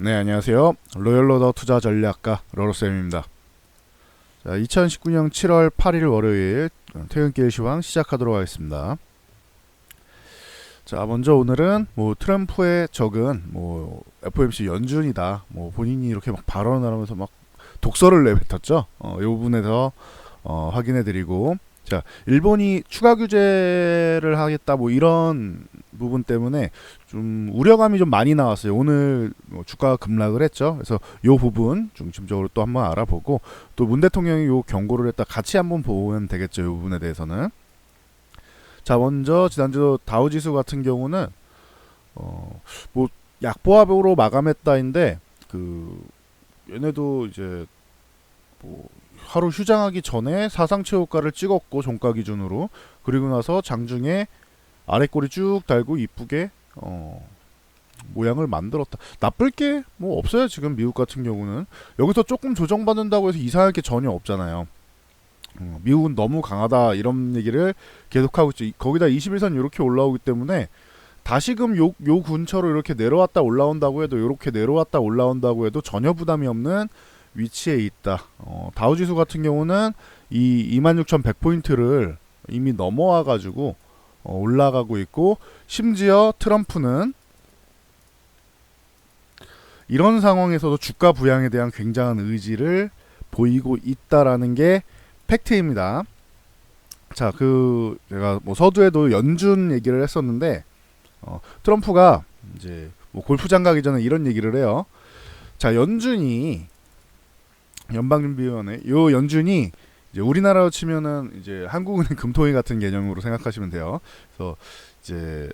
네, 안녕하세요. 로열로더 투자 전략가 로로쌤입니다. 자, 2019년 7월 8일 월요일 퇴근길 시황 시작하도록 하겠습니다. 자, 먼저 오늘은 트럼프의 적은 FOMC 연준이다. 본인이 이렇게 막 발언을 하면서 막 독서를 내뱉었죠. 이 부분에서 확인해드리고, 자, 일본이 추가 규제를 하겠다 이런 부분 때문에 좀 우려감이 좀 많이 나왔어요. 오늘 주가가 급락을 했죠. 그래서 이 부분 중심적으로 또 한번 알아보고, 또 문 대통령이 요 경고를 했다 같이 한번 보면 되겠죠. 이 부분에 대해서는. 자, 먼저 지난주 다우지수 같은 경우는 약보합으로 마감했다인데, 얘네도 이제 하루 휴장하기 전에 사상 최고가를 찍었고, 종가 기준으로. 그리고 나서 장중에 아래꼬리 쭉 달고 이쁘게 모양을 만들었다. 나쁠 게 없어요. 지금 미국 같은 경우는 여기서 조금 조정받는다고 해서 이상할 게 전혀 없잖아요. 미국은 너무 강하다 이런 얘기를 계속하고 있죠. 거기다 21선 이렇게 올라오기 때문에 다시금 요 근처로 이렇게 내려왔다 올라온다고 해도, 이렇게 내려왔다 올라온다고 해도 전혀 부담이 없는 위치에 있다. 다우지수 같은 경우는 이 26,100포인트를 이미 넘어와 가지고 올라가고 있고, 심지어 트럼프는 이런 상황에서도 주가 부양에 대한 굉장한 의지를 보이고 있다라는 게 팩트입니다. 자, 제가 서두에도 연준 얘기를 했었는데, 트럼프가 이제 골프장 가기 전에 이런 얘기를 해요. 자, 연방준비위원회, 요 연준이 이제 우리나라로 치면은 이제 한국은행 금통위 같은 개념으로 생각하시면 돼요. 그래서 이제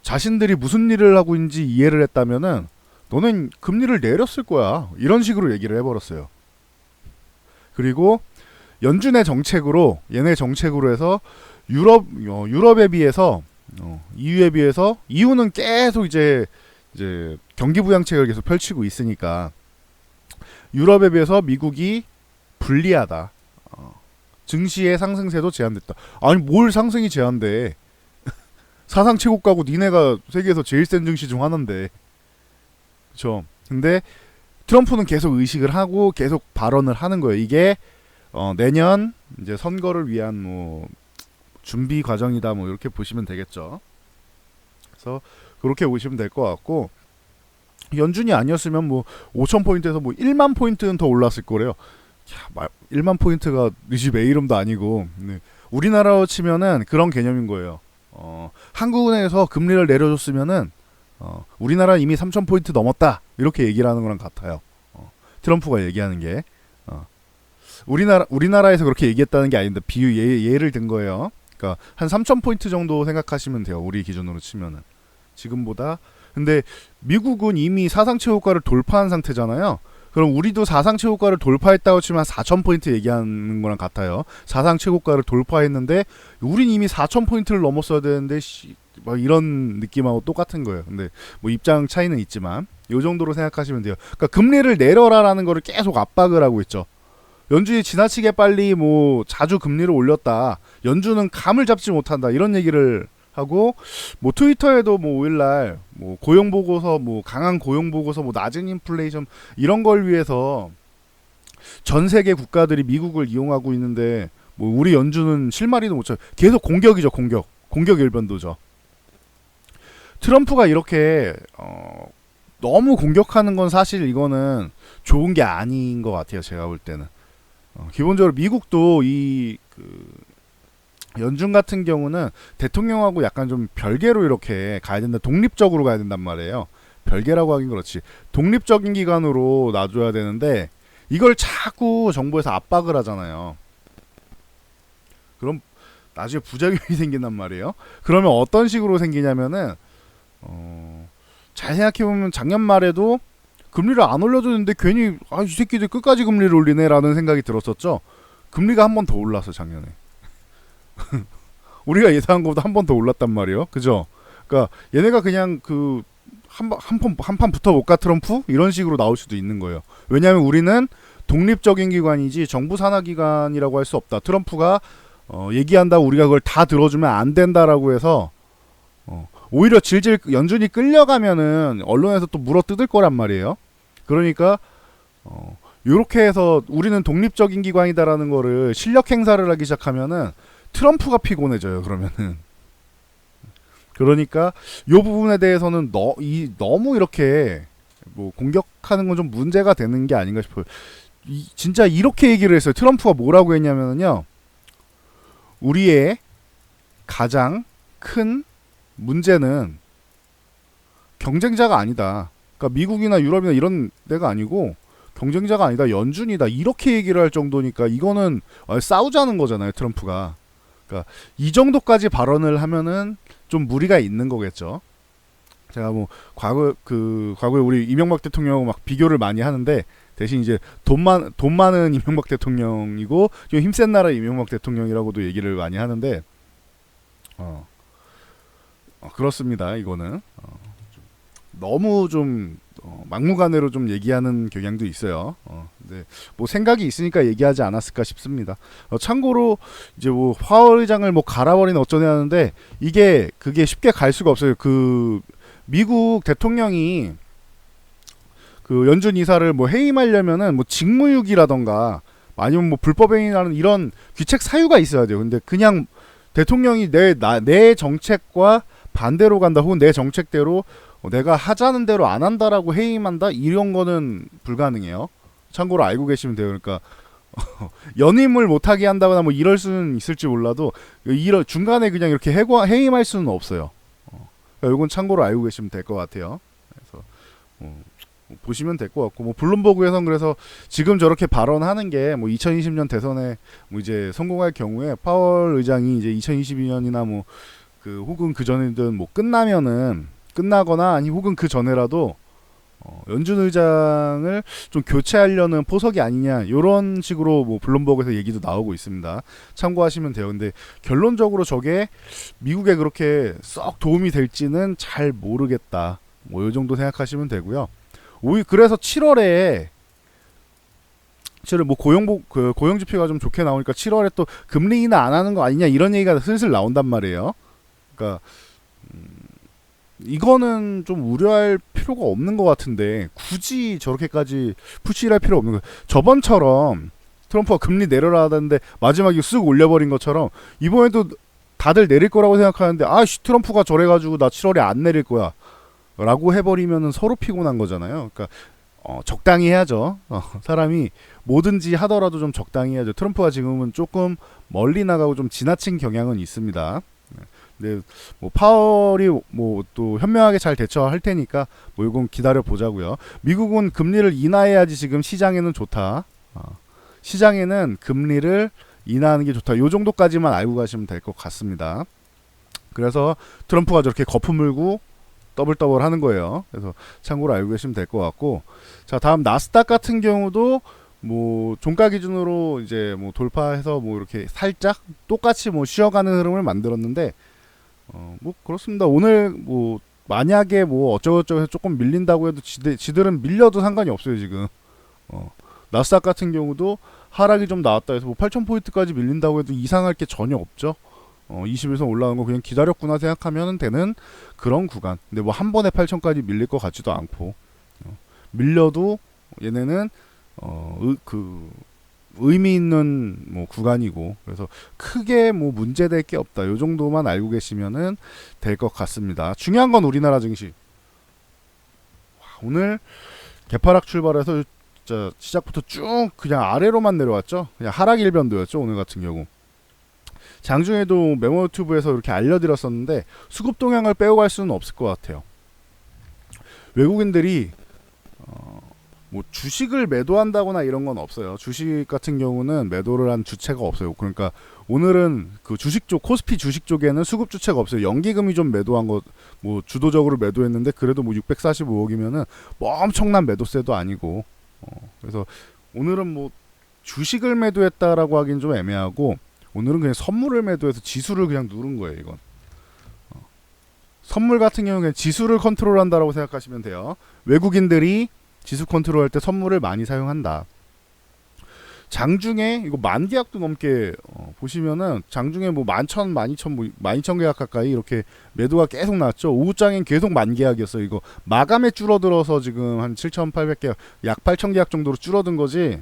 자신들이 무슨 일을 하고 있는지 이해를 했다면은 너는 금리를 내렸을 거야. 이런 식으로 얘기를 해버렸어요. 그리고 연준의 정책으로, 얘네 정책으로 해서 유럽에 비해서, EU에 비해서, EU는 계속 이제 경기 부양책을 계속 펼치고 있으니까 유럽에 비해서 미국이 불리하다. 증시의 상승세도 제한됐다. 아니, 뭘 상승이 제한돼? 사상 최고가고 니네가 세계에서 제일 센 증시 중 하나인데. 그쵸? 근데 트럼프는 계속 의식을 하고 계속 발언을 하는 거예요. 이게 내년 이제 선거를 위한 준비 과정이다, 이렇게 보시면 되겠죠. 그래서 그렇게 보시면 될 것 같고, 연준이 아니었으면 5,000포인트에서 1만 포인트는 더 올랐을 거래요. 1만 포인트가 네 집 애 이름도 아니고. 네. 우리나라로 치면은 그런 개념인 거예요. 한국은행에서 금리를 내려줬으면은 우리나라 이미 3,000포인트 넘었다, 이렇게 얘기를 하는 거랑 같아요. 트럼프가 얘기하는 게 우리나라에서 그렇게 얘기했다는 게 아닌데 예를 든 거예요. 그러니까 한 3,000포인트 정도 생각하시면 돼요. 우리 기준으로 치면은 지금보다. 근데 미국은 이미 사상 최고가를 돌파한 상태잖아요. 그럼 우리도 사상 최고가를 돌파했다고 치면 4,000포인트 얘기하는 거랑 같아요. 사상 최고가를 돌파했는데 우린 이미 4,000포인트를 넘었어야 되는데 이런 느낌하고 똑같은 거예요. 근데 입장 차이는 있지만 이 정도로 생각하시면 돼요. 그러니까 금리를 내려라라는 거를 계속 압박을 하고 있죠. 연준이 지나치게 빨리 자주 금리를 올렸다, 연준은 감을 잡지 못한다, 이런 얘기를 하고, 트위터에도 5일날 고용 보고서, 강한 고용 보고서, 낮은 인플레이션, 이런 걸 위해서 전 세계 국가들이 미국을 이용하고 있는데 우리 연준은 실마리도 못 쳐요. 계속 공격이죠. 공격 일변도죠. 트럼프가 이렇게 너무 공격하는 건 사실 이거는 좋은 게 아닌 것 같아요. 제가 볼 때는 기본적으로 미국도 연준 같은 경우는 대통령하고 약간 좀 별개로 이렇게 가야 된다, 독립적으로 가야 된단 말이에요. 별개라고 하긴 그렇지, 독립적인 기관으로 놔줘야 되는데 이걸 자꾸 정부에서 압박을 하잖아요. 그럼 나중에 부작용이 생긴단 말이에요. 그러면 어떤 식으로 생기냐면은 잘 생각해보면 작년 말에도 금리를 안 올려줬는데 괜히 이 새끼들 끝까지 금리를 올리네 라는 생각이 들었었죠. 금리가 한 번 더 올랐어, 작년에. 우리가 예상한 것보다 한 번 더 올랐단 말이에요. 그죠? 그러니까 얘네가 그냥 한판 붙어볼까 트럼프? 이런 식으로 나올 수도 있는 거예요. 왜냐하면 우리는 독립적인 기관이지 정부 산하 기관이라고 할 수 없다. 트럼프가 얘기한다고 우리가 그걸 다 들어주면 안 된다라고 해서 오히려 질질 연준이 끌려가면은 언론에서 또 물어 뜯을 거란 말이에요. 그러니까 요렇게 해서 우리는 독립적인 기관이다라는 거를 실력 행사를 하기 시작하면은 트럼프가 피곤해져요. 그러면은 그러니까 요 부분에 대해서는 너무 이렇게 뭐 공격하는 건 좀 문제가 되는 게 아닌가 싶어요. 진짜 이렇게 얘기를 했어요. 트럼프가 뭐라고 했냐면요. 우리의 가장 큰 문제는 경쟁자가 아니다. 그러니까 미국이나 유럽이나 이런 데가 아니고 경쟁자가 아니다. 연준이다. 이렇게 얘기를 할 정도니까 이거는 싸우자는 거잖아요. 트럼프가. 그러니까 이 정도까지 발언을 하면은 좀 무리가 있는 거겠죠. 제가 뭐 과거에 우리 이명박 대통령하고 막 비교를 많이 하는데 대신 이제 돈 많은 이명박 대통령이고 좀 힘센 나라 이명박 대통령이라고도 얘기를 많이 하는데 그렇습니다. 이거는 너무 좀 막무가내로 좀 얘기하는 경향도 있어요. 근데 뭐 생각이 있으니까 얘기하지 않았을까 싶습니다. 참고로 이제 뭐 파월 의장을 뭐 갈아버리는 어쩌네 하는데 그게 쉽게 갈 수가 없어요. 그 미국 대통령이 그 연준 이사를 뭐 해임하려면은 뭐 직무유기라던가 아니면 뭐 불법행위라는 이런 귀책 사유가 있어야 돼요. 근데 그냥 대통령이 내 정책과 반대로 간다 혹은 내 정책대로 내가 하자는 대로 안 한다라고 해임한다 이런 거는 불가능해요. 참고로 알고 계시면 돼요. 그러니까 연임을 못하게 한다거나 뭐 이럴 수는 있을지 몰라도 중간에 그냥 이렇게 해임할 수는 없어요. 그러니까 이건 참고로 알고 계시면 될 것 같아요. 그래서 보시면 될 것 같고 뭐 블룸버그에선 그래서 지금 저렇게 발언하는 게 뭐 2020년 대선에 뭐 이제 성공할 경우에 파월 의장이 이제 2022년이나 뭐 그 혹은 그 전이든 뭐 끝나거나 아니 혹은 그 전에라도 연준 의장을 좀 교체하려는 포석이 아니냐 이런 식으로 뭐 블룸버그에서 얘기도 나오고 있습니다. 참고하시면 돼요. 근데 결론적으로 저게 미국에 그렇게 썩 도움이 될지는 잘 모르겠다. 뭐 이 정도 생각하시면 되고요. 그래서 7월에 뭐 고용 지표가 좀 좋게 나오니까 7월에 또 금리 인하 안 하는 거 아니냐 이런 얘기가 슬슬 나온단 말이에요. 그러니까 이거는 좀 우려할 필요가 없는 것 같은데 굳이 저렇게까지 푸시를 할 필요 없는 거예요. 저번처럼 트럼프가 금리 내려라 하던데 마지막에 쓱 올려버린 것처럼 이번에도 다들 내릴 거라고 생각하는데 트럼프가 저래가지고 나 7월에 안 내릴 거야 라고 해버리면 서로 피곤한 거잖아요. 그러니까 적당히 해야죠. 사람이 뭐든지 하더라도 좀 적당히 해야죠. 트럼프가 지금은 조금 멀리 나가고 좀 지나친 경향은 있습니다. 근데 뭐 파월이 뭐 또 현명하게 잘 대처할 테니까 뭐 이건 기다려 보자고요. 미국은 금리를 인하해야지 지금 시장에는 좋다. 시장에는 금리를 인하하는 게 좋다. 요 정도까지만 알고 가시면 될 것 같습니다. 그래서 트럼프가 저렇게 거품 물고 더블 하는 거예요. 그래서 참고로 알고 계시면 될 것 같고, 자 다음 나스닥 같은 경우도 뭐 종가 기준으로 이제 뭐 돌파해서 뭐 이렇게 살짝 똑같이 뭐 쉬어가는 흐름을 만들었는데 뭐 그렇습니다. 오늘 뭐 만약에 뭐 어쩌고저쩌고 해서 조금 밀린다고 해도 지들은 밀려도 상관이 없어요 지금. 나스닥 같은 경우도 하락이 좀 나왔다 해서 뭐 8,000포인트까지 밀린다고 해도 이상할 게 전혀 없죠. 20에서 올라간 거 그냥 기다렸구나 생각하면 되는 그런 구간. 근데 뭐 한 번에 8,000까지 밀릴 것 같지도 않고 밀려도 얘네는 의미 있는 뭐 구간이고 그래서 크게 뭐 문제될 게 없다. 요 정도만 알고 계시면은 될 것 같습니다. 중요한 건 우리나라 증시. 오늘 개파락 출발해서 진짜 시작부터 쭉 그냥 아래로만 내려왔죠. 그냥 하락 일변도였죠. 오늘 같은 경우. 장중에도 메모 유튜브에서 이렇게 알려드렸었는데 수급 동향을 빼고 갈 수는 없을 것 같아요. 외국인들이 뭐 주식을 매도한다거나 이런 건 없어요. 주식 같은 경우는 매도를 한 주체가 없어요. 그러니까 오늘은 그 주식 쪽 코스피 주식 쪽에는 수급 주체가 없어요. 연기금이 좀 매도한 거 뭐 주도적으로 매도했는데 그래도 뭐 645억이면은 뭐 엄청난 매도세도 아니고 그래서 오늘은 뭐 주식을 매도했다라고 하긴 좀 애매하고 오늘은 그냥 선물을 매도해서 지수를 그냥 누른 거예요. 이건 선물 같은 경우는 그냥 지수를 컨트롤한다라고 생각하시면 돼요. 외국인들이 지수 컨트롤할 때 선물을 많이 사용한다. 장중에 이거 만 계약도 넘게 보시면은 장중에 뭐 11,000, 12,000, 뭐 12,000 계약 가까이 이렇게 매도가 계속 나왔죠. 오후장엔 계속 만 계약이었어요. 이거 마감에 줄어들어서 지금 한 7,800계약, 약 8,000 계약 정도로 줄어든 거지.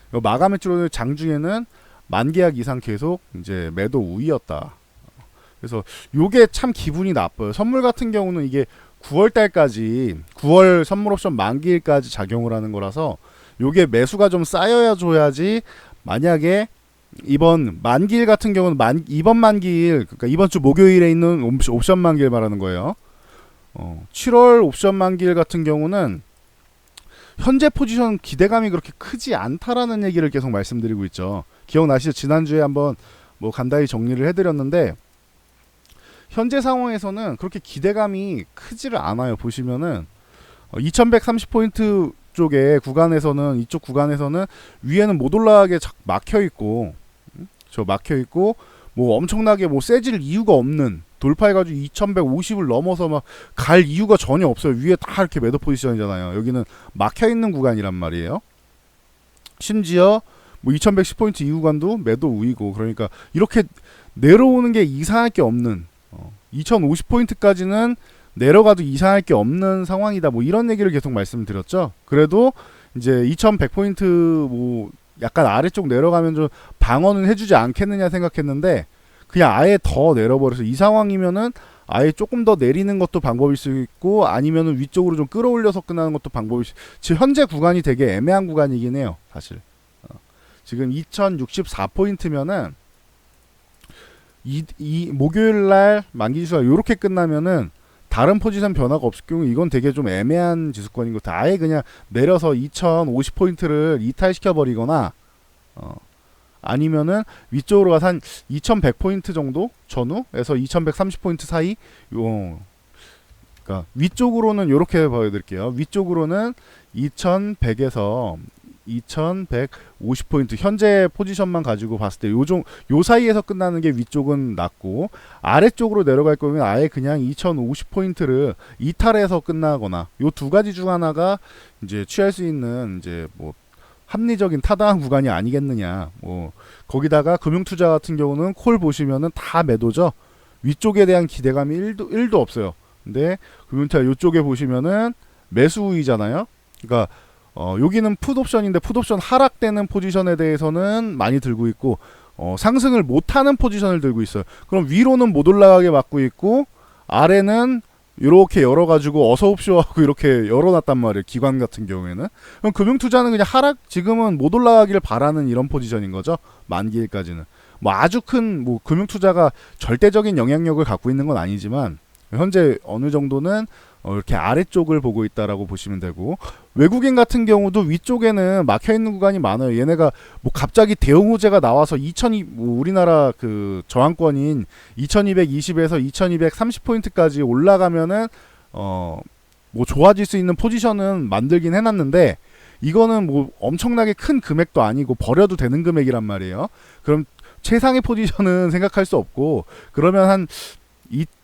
이거 마감에 줄어든 장중에는 만 계약 이상 계속 이제 매도 우위였다. 그래서 요게 참 기분이 나빠요. 선물 같은 경우는 이게 9월 달까지 9월 선물 옵션 만기일까지 작용을 하는 거라서 요게 매수가 좀 쌓여야 줘야지. 만약에 이번 만기일 같은 경우는 이번 만기일, 그러니까 이번 주 목요일에 있는 옵션 만기일 말하는 거예요. 7월 옵션 만기일 같은 경우는 현재 포지션 기대감이 그렇게 크지 않다라는 얘기를 계속 말씀드리고 있죠. 기억나시죠? 지난주에 한번 뭐 간단히 정리를 해드렸는데 현재 상황에서는 그렇게 기대감이 크지를 않아요. 보시면은 2130포인트 쪽에 구간에서는, 이쪽 구간에서는 위에는 못 올라가게 막혀 있고, 뭐 엄청나게 뭐 세질 이유가 없는, 돌파해가지고 2150을 넘어서 막 갈 이유가 전혀 없어요. 위에 다 이렇게 매도 포지션이잖아요. 여기는 막혀 있는 구간이란 말이에요. 심지어 뭐 2110포인트 이 구간도 매도 우위고, 그러니까 이렇게 내려오는 게 이상할 게 없는, 2050포인트까지는 내려가도 이상할 게 없는 상황이다. 뭐 이런 얘기를 계속 말씀드렸죠. 그래도 이제 2100포인트 뭐 약간 아래쪽 내려가면 좀 방어는 해주지 않겠느냐 생각했는데 그냥 아예 더 내려버려서, 이 상황이면은 아예 조금 더 내리는 것도 방법일 수 있고, 아니면은 위쪽으로 좀 끌어올려서 끝나는 것도 방법일 수 있고, 지금 현재 구간이 되게 애매한 구간이긴 해요. 사실 지금 2064포인트면은 이 목요일날 만기지수가 이렇게 끝나면은 다른 포지션 변화가 없을 경우 이건 되게 좀 애매한 지수권인 것 같아요. 아예 그냥 내려서 2050포인트를 이탈시켜 버리거나 아니면은 위쪽으로 가서 한 2100포인트 정도 전후에서 2130포인트 사이, 그러니까 위쪽으로는 이렇게 보여드릴게요. 위쪽으로는 2100에서 2150포인트 현재 포지션만 가지고 봤을 때 요 사이에서 끝나는 게 위쪽은 낮고, 아래쪽으로 내려갈 거면 아예 그냥 2050포인트를 이탈해서 끝나거나, 요 두 가지 중 하나가 이제 취할 수 있는 이제 뭐 합리적인 타당한 구간이 아니겠느냐. 뭐 거기다가 금융투자 같은 경우는 콜 보시면은 다 매도죠. 위쪽에 대한 기대감이 1도 없어요. 근데 금융투자 요쪽에 보시면은 매수 우위잖아요. 그러니까 여기는 풋옵션인데 풋옵션 하락되는 포지션에 대해서는 많이 들고 있고, 상승을 못하는 포지션을 들고 있어요. 그럼 위로는 못 올라가게 막고 있고, 아래는 이렇게 열어가지고 어서옵쇼 하고 이렇게 열어놨단 말이에요. 기관 같은 경우에는. 그럼 금융투자는 그냥 지금은 못 올라가기를 바라는 이런 포지션인 거죠. 만기일까지는. 뭐 아주 큰 뭐 금융투자가 절대적인 영향력을 갖고 있는 건 아니지만 현재 어느 정도는 이렇게 아래쪽을 보고 있다라고 보시면 되고, 외국인 같은 경우도 위쪽에는 막혀있는 구간이 많아요. 얘네가 뭐 갑자기 대응 호재가 나와서 뭐 우리나라 그 저항권인 2220에서 2230포인트까지 올라가면은 뭐 좋아질 수 있는 포지션은 만들긴 해놨는데, 이거는 뭐 엄청나게 큰 금액도 아니고 버려도 되는 금액이란 말이에요. 그럼 최상의 포지션은 생각할 수 없고, 그러면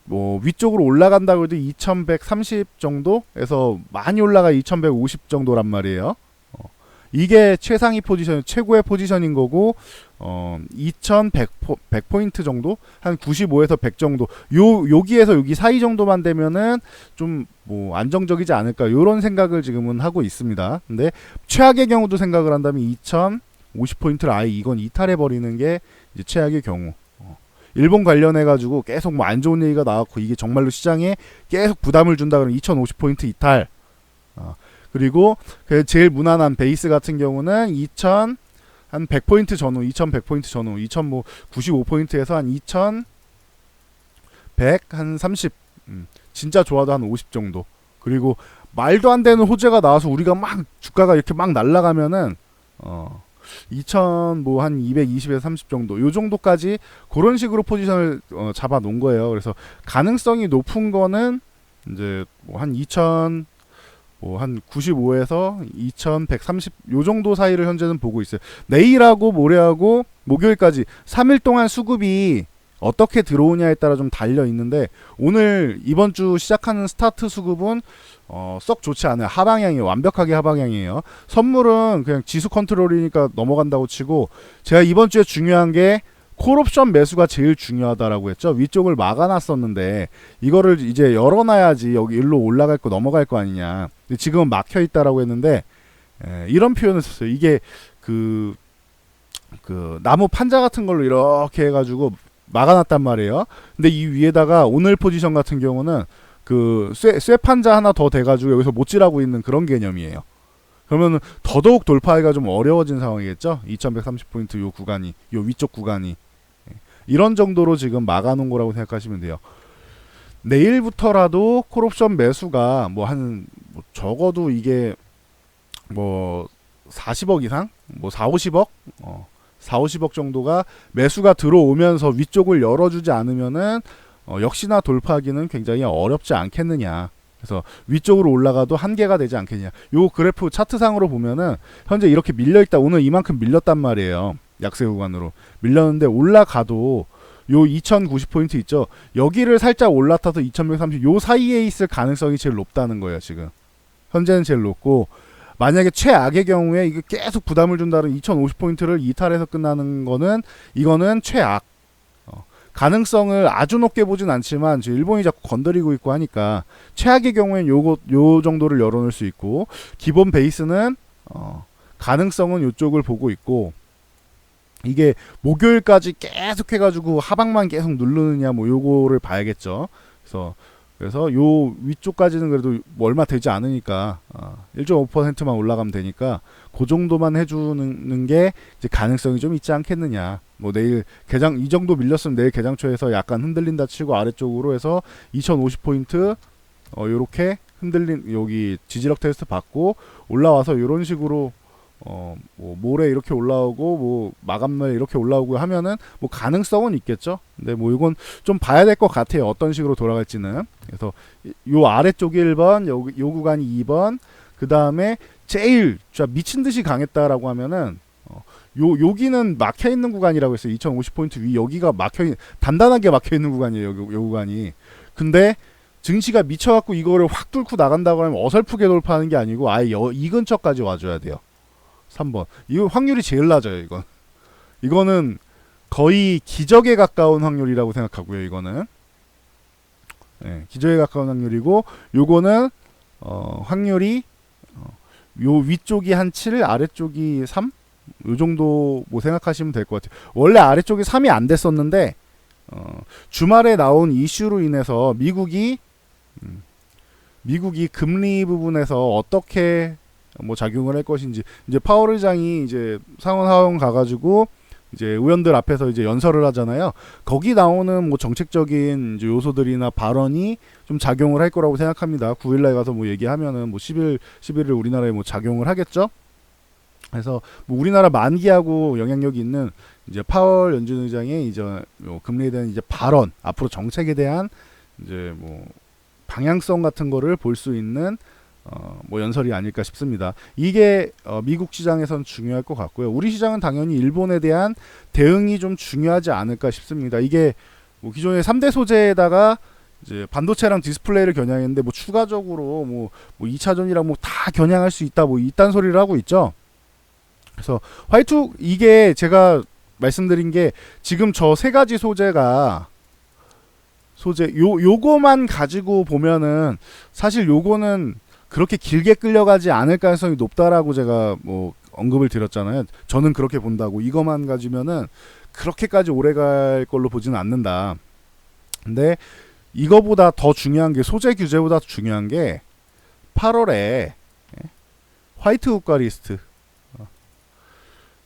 뭐 위쪽으로 올라간다고 해도 2130 정도에서 많이 올라가 2150 정도란 말이에요. 이게 최상위 포지션, 최고의 포지션인 거고, 2100포인트 정도, 한 95에서 100 정도, 여기에서 여기 사이 정도만 되면은 좀 뭐 안정적이지 않을까, 요런 생각을 지금은 하고 있습니다. 근데 최악의 경우도 생각을 한다면 2050포인트를 아예 이건 이탈해 버리는 게 이제 최악의 경우. 일본 관련해가지고 계속 뭐 안 좋은 얘기가 나왔고, 이게 정말로 시장에 계속 부담을 준다 그러면 2050포인트 이탈. 그리고 제일 무난한 베이스 같은 경우는 한 100포인트 전후, 2100포인트 전후, 2095포인트에서 한 2100, 한 30, 진짜 좋아도 한 50 정도. 그리고 말도 안 되는 호재가 나와서 우리가 막 주가가 이렇게 막 날아가면은 2000 뭐 한 220에서 30 정도, 요 정도까지 그런 식으로 포지션을 잡아 놓은 거예요. 그래서 가능성이 높은 거는 이제 뭐 한 2000 뭐 한 95에서 2130 요 정도 사이를 현재는 보고 있어요. 내일하고 모레하고 목요일까지 3일 동안 수급이 어떻게 들어오냐에 따라 좀 달려 있는데 오늘 이번 주 시작하는 스타트 수급은 썩 좋지 않아요. 하방향이에요. 완벽하게 하방향이에요. 선물은 그냥 지수 컨트롤이니까 넘어간다고 치고 제가 이번 주에 중요한 게 콜옵션 매수가 제일 중요하다라고 했죠. 위쪽을 막아놨었는데 이거를 이제 열어놔야지 여기 일로 올라갈 거 넘어갈 거 아니냐. 근데 지금은 막혀있다라고 했는데 이런 표현을 썼어요. 이게 그 나무 판자 같은 걸로 이렇게 해가지고 막아놨단 말이에요. 근데 이 위에다가 오늘 포지션 같은 경우는 그 쇠 판자 하나 더 돼가지고 여기서 못질하고 있는 그런 개념이에요. 그러면 더더욱 돌파하기가 좀 어려워진 상황이겠죠. 2130포인트 요 구간이, 요 위쪽 구간이 이런 정도로 지금 막아놓은 거라고 생각하시면 돼요. 내일부터라도 콜옵션 매수가 뭐 적어도 이게 뭐 40억 이상, 뭐 4, 50억, 4, 50억 정도가 매수가 들어오면서 위쪽을 열어주지 않으면은 역시나 돌파하기는 굉장히 어렵지 않겠느냐. 그래서 위쪽으로 올라가도 한계가 되지 않겠냐. 요 그래프 차트상으로 보면은 현재 이렇게 밀려있다. 오늘 이만큼 밀렸단 말이에요. 약세 구간으로 밀렸는데 올라가도 요 2090포인트 있죠. 여기를 살짝 올라타서 2130 요 사이에 있을 가능성이 제일 높다는 거예요. 지금 현재는 제일 높고 만약에 최악의 경우에 이게 계속 부담을 준다는 2050포인트를 이탈해서 끝나는 거는 이거는 최악. 가능성을 아주 높게 보진 않지만 지금 일본이 자꾸 건드리고 있고 하니까 최악의 경우엔 요 정도를 열어놓을 수 있고 기본 베이스는 가능성은 요쪽을 보고 있고 이게 목요일까지 계속 해가지고 하방만 계속 누르느냐 뭐 요거를 봐야겠죠. 그래서 요 위쪽까지는 그래도 뭐 얼마 되지 않으니까 1.5%만 올라가면 되니까 그 정도만 해주는 게 이제 가능성이 좀 있지 않겠느냐. 뭐 내일 개장 이 정도 밀렸으면 내일 개장 초에서 약간 흔들린다 치고 아래쪽으로 해서 2050포인트 요렇게 흔들린 여기 지지력 테스트 받고 올라와서 요런 식으로 뭐 모레 이렇게 올라오고 뭐 마감날 이렇게 올라오고 하면은 뭐 가능성은 있겠죠. 근데 뭐 이건 좀 봐야 될 것 같아요. 어떤 식으로 돌아갈지는. 그래서 요 아래쪽이 1번, 요 구간이 2번, 그 다음에 제일 미친 듯이 강했다라고 하면은 여기는 막혀 있는 구간이라고 했어요. 2050포인트 위 여기가 단단하게 막혀 있는 구간이에요. 요 구간이. 근데 증시가 미쳐갖고 이거를 확 뚫고 나간다고 하면 어설프게 돌파하는 게 아니고 아예 이 근처까지 와줘야 돼요. 3번. 이거 확률이 제일 낮아요, 이거는 거의 기적에 가까운 확률이라고 생각하고요, 이거는. 네, 기적에 가까운 확률이고, 요거는, 확률이, 요 위쪽이 한 7, 아래쪽이 3? 요 정도 뭐 생각하시면 될 것 같아요. 원래 아래쪽이 3이 안 됐었는데, 주말에 나온 이슈로 인해서 미국이 금리 부분에서 어떻게 뭐 작용을 할 것인지 이제 파월 의장이 이제 상원 하원 가가지고 이제 의원들 앞에서 이제 연설을 하잖아요. 거기 나오는 뭐 정책적인 이제 요소들이나 발언이 좀 작용을 할 거라고 생각합니다. 9일날 가서 뭐 얘기하면은 뭐 11일 우리나라에 뭐 작용을 하겠죠. 그래서 뭐 우리나라 만기하고 영향력이 있는 이제 파월 연준 의장의 이제 금리에 대한 이제 발언, 앞으로 정책에 대한 이제 뭐 방향성 같은 거를 볼 수 있는 뭐 연설이 아닐까 싶습니다. 이게 미국 시장에선 중요할 것 같고요. 우리 시장은 당연히 일본에 대한 대응이 좀 중요하지 않을까 싶습니다. 이게 뭐 기존의 3대 소재에다가 이제 반도체랑 디스플레이를 겨냥했는데 뭐 추가적으로 뭐 2차전이랑 뭐 다 겨냥할 수 있다 뭐 이딴 소리를 하고 있죠. 그래서 이게 제가 말씀드린 게 지금 저 세 가지 요거만 가지고 보면은 사실 요거는 그렇게 길게 끌려가지 않을 가능성이 높다라고 제가 뭐 언급을 드렸잖아요. 저는 그렇게 본다고. 이거만 가지면은 그렇게까지 오래 갈 걸로 보지는 않는다. 근데 이거보다 더 중요한 게 소재 규제보다 중요한 게 8월에 화이트 국가 리스트.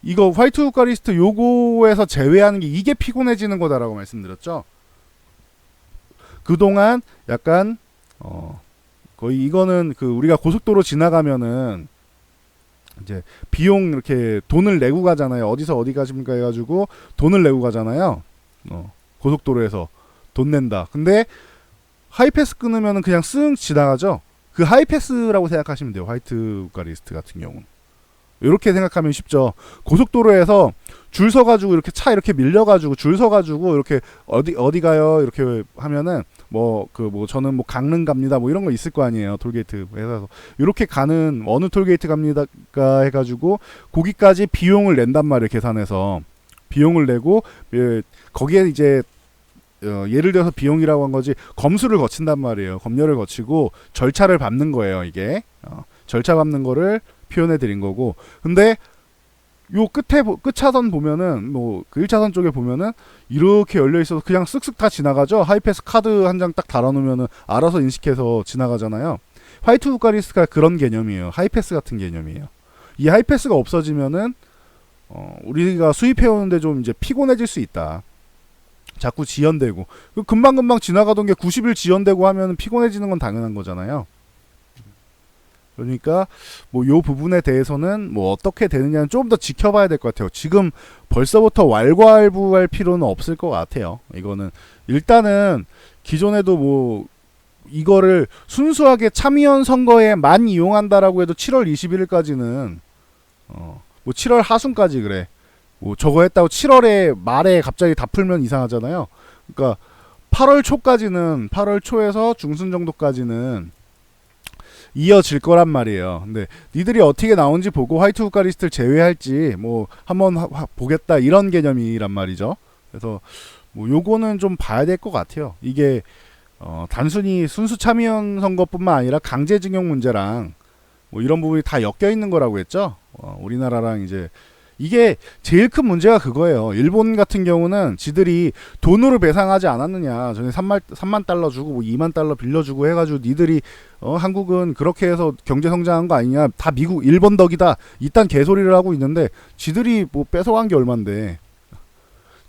이거 화이트 국가 리스트 요거에서 제외하는 게 이게 피곤해지는 거다라고 말씀드렸죠. 그동안 약간 거의 이거는 그 우리가 고속도로 지나가면은 이제 비용 이렇게 돈을 내고 가잖아요. 어디서 어디 가십니까 해가지고 돈을 내고 가잖아요. 고속도로에서 돈 낸다. 근데 하이패스 끊으면은 그냥 쓱 지나가죠. 그 하이패스라고 생각하시면 돼요. 화이트 국가 리스트 같은 경우는. 이렇게 생각하면 쉽죠. 고속도로에서 줄 서가지고 이렇게 차 이렇게 밀려가지고 줄 서가지고 이렇게 어디 가요 이렇게 하면은 뭐 저는 뭐 강릉 갑니다 뭐 이런 거 있을 거 아니에요. 톨게이트 해서 이렇게 가는 어느 톨게이트 갑니다가 해가지고 거기까지 비용을 낸단 말이에요. 계산해서 비용을 내고 거기에 이제 예를 들어서 비용이라고 한 거지 검수를 거친단 말이에요. 검열을 거치고 절차를 밟는 거예요. 이게 절차 밟는 거를 표현해 드린 거고. 근데 요 끝 차선 보면은 뭐 그 1차선 쪽에 보면은 이렇게 열려 있어서 그냥 쓱쓱 다 지나가죠. 하이패스 카드 한 장 딱 달아 놓으면은 알아서 인식해서 지나가잖아요. 화이트 우카리스트가 그런 개념이에요. 하이패스 같은 개념이에요. 이 하이패스가 없어지면은 우리가 수입해 오는데 좀 이제 피곤해질 수 있다. 자꾸 지연되고 금방금방 지나가던 게 90일 지연되고 하면 피곤해지는 건 당연한 거잖아요. 그러니까 뭐 요 부분에 대해서는 뭐 어떻게 되느냐는 좀 더 지켜봐야 될 것 같아요. 지금 벌써부터 왈가왈부할 필요는 없을 것 같아요. 이거는 일단은 기존에도 뭐 이거를 순수하게 참의원 선거에만 이용한다라고 해도 7월 21일까지는 뭐 7월 하순까지 그래. 뭐 저거 했다고 7월에 말에 갑자기 다 풀면 이상하잖아요. 그러니까 8월 초에서 중순 정도까지는 이어질 거란 말이에요. 근데 니들이 어떻게 나온지 보고 화이트 우카리스트를 제외할지 뭐 한번 보겠다 이런 개념이란 말이죠. 그래서 뭐 요거는 좀 봐야 될 것 같아요. 이게 단순히 순수 참의원 선거뿐만 아니라 강제징용 문제랑 뭐 이런 부분이 다 엮여 있는 거라고 했죠. 우리나라랑 이제 이게 제일 큰 문제가 그거예요. 일본 같은 경우는 지들이 돈으로 배상하지 않았느냐. 전에 3만 달러 주고 뭐 2만 달러 빌려주고 해가지고 니들이 한국은 그렇게 해서 경제 성장한 거 아니냐. 다 미국 일본 덕이다. 이딴 개소리를 하고 있는데 지들이 뭐 뺏어간 게 얼만데.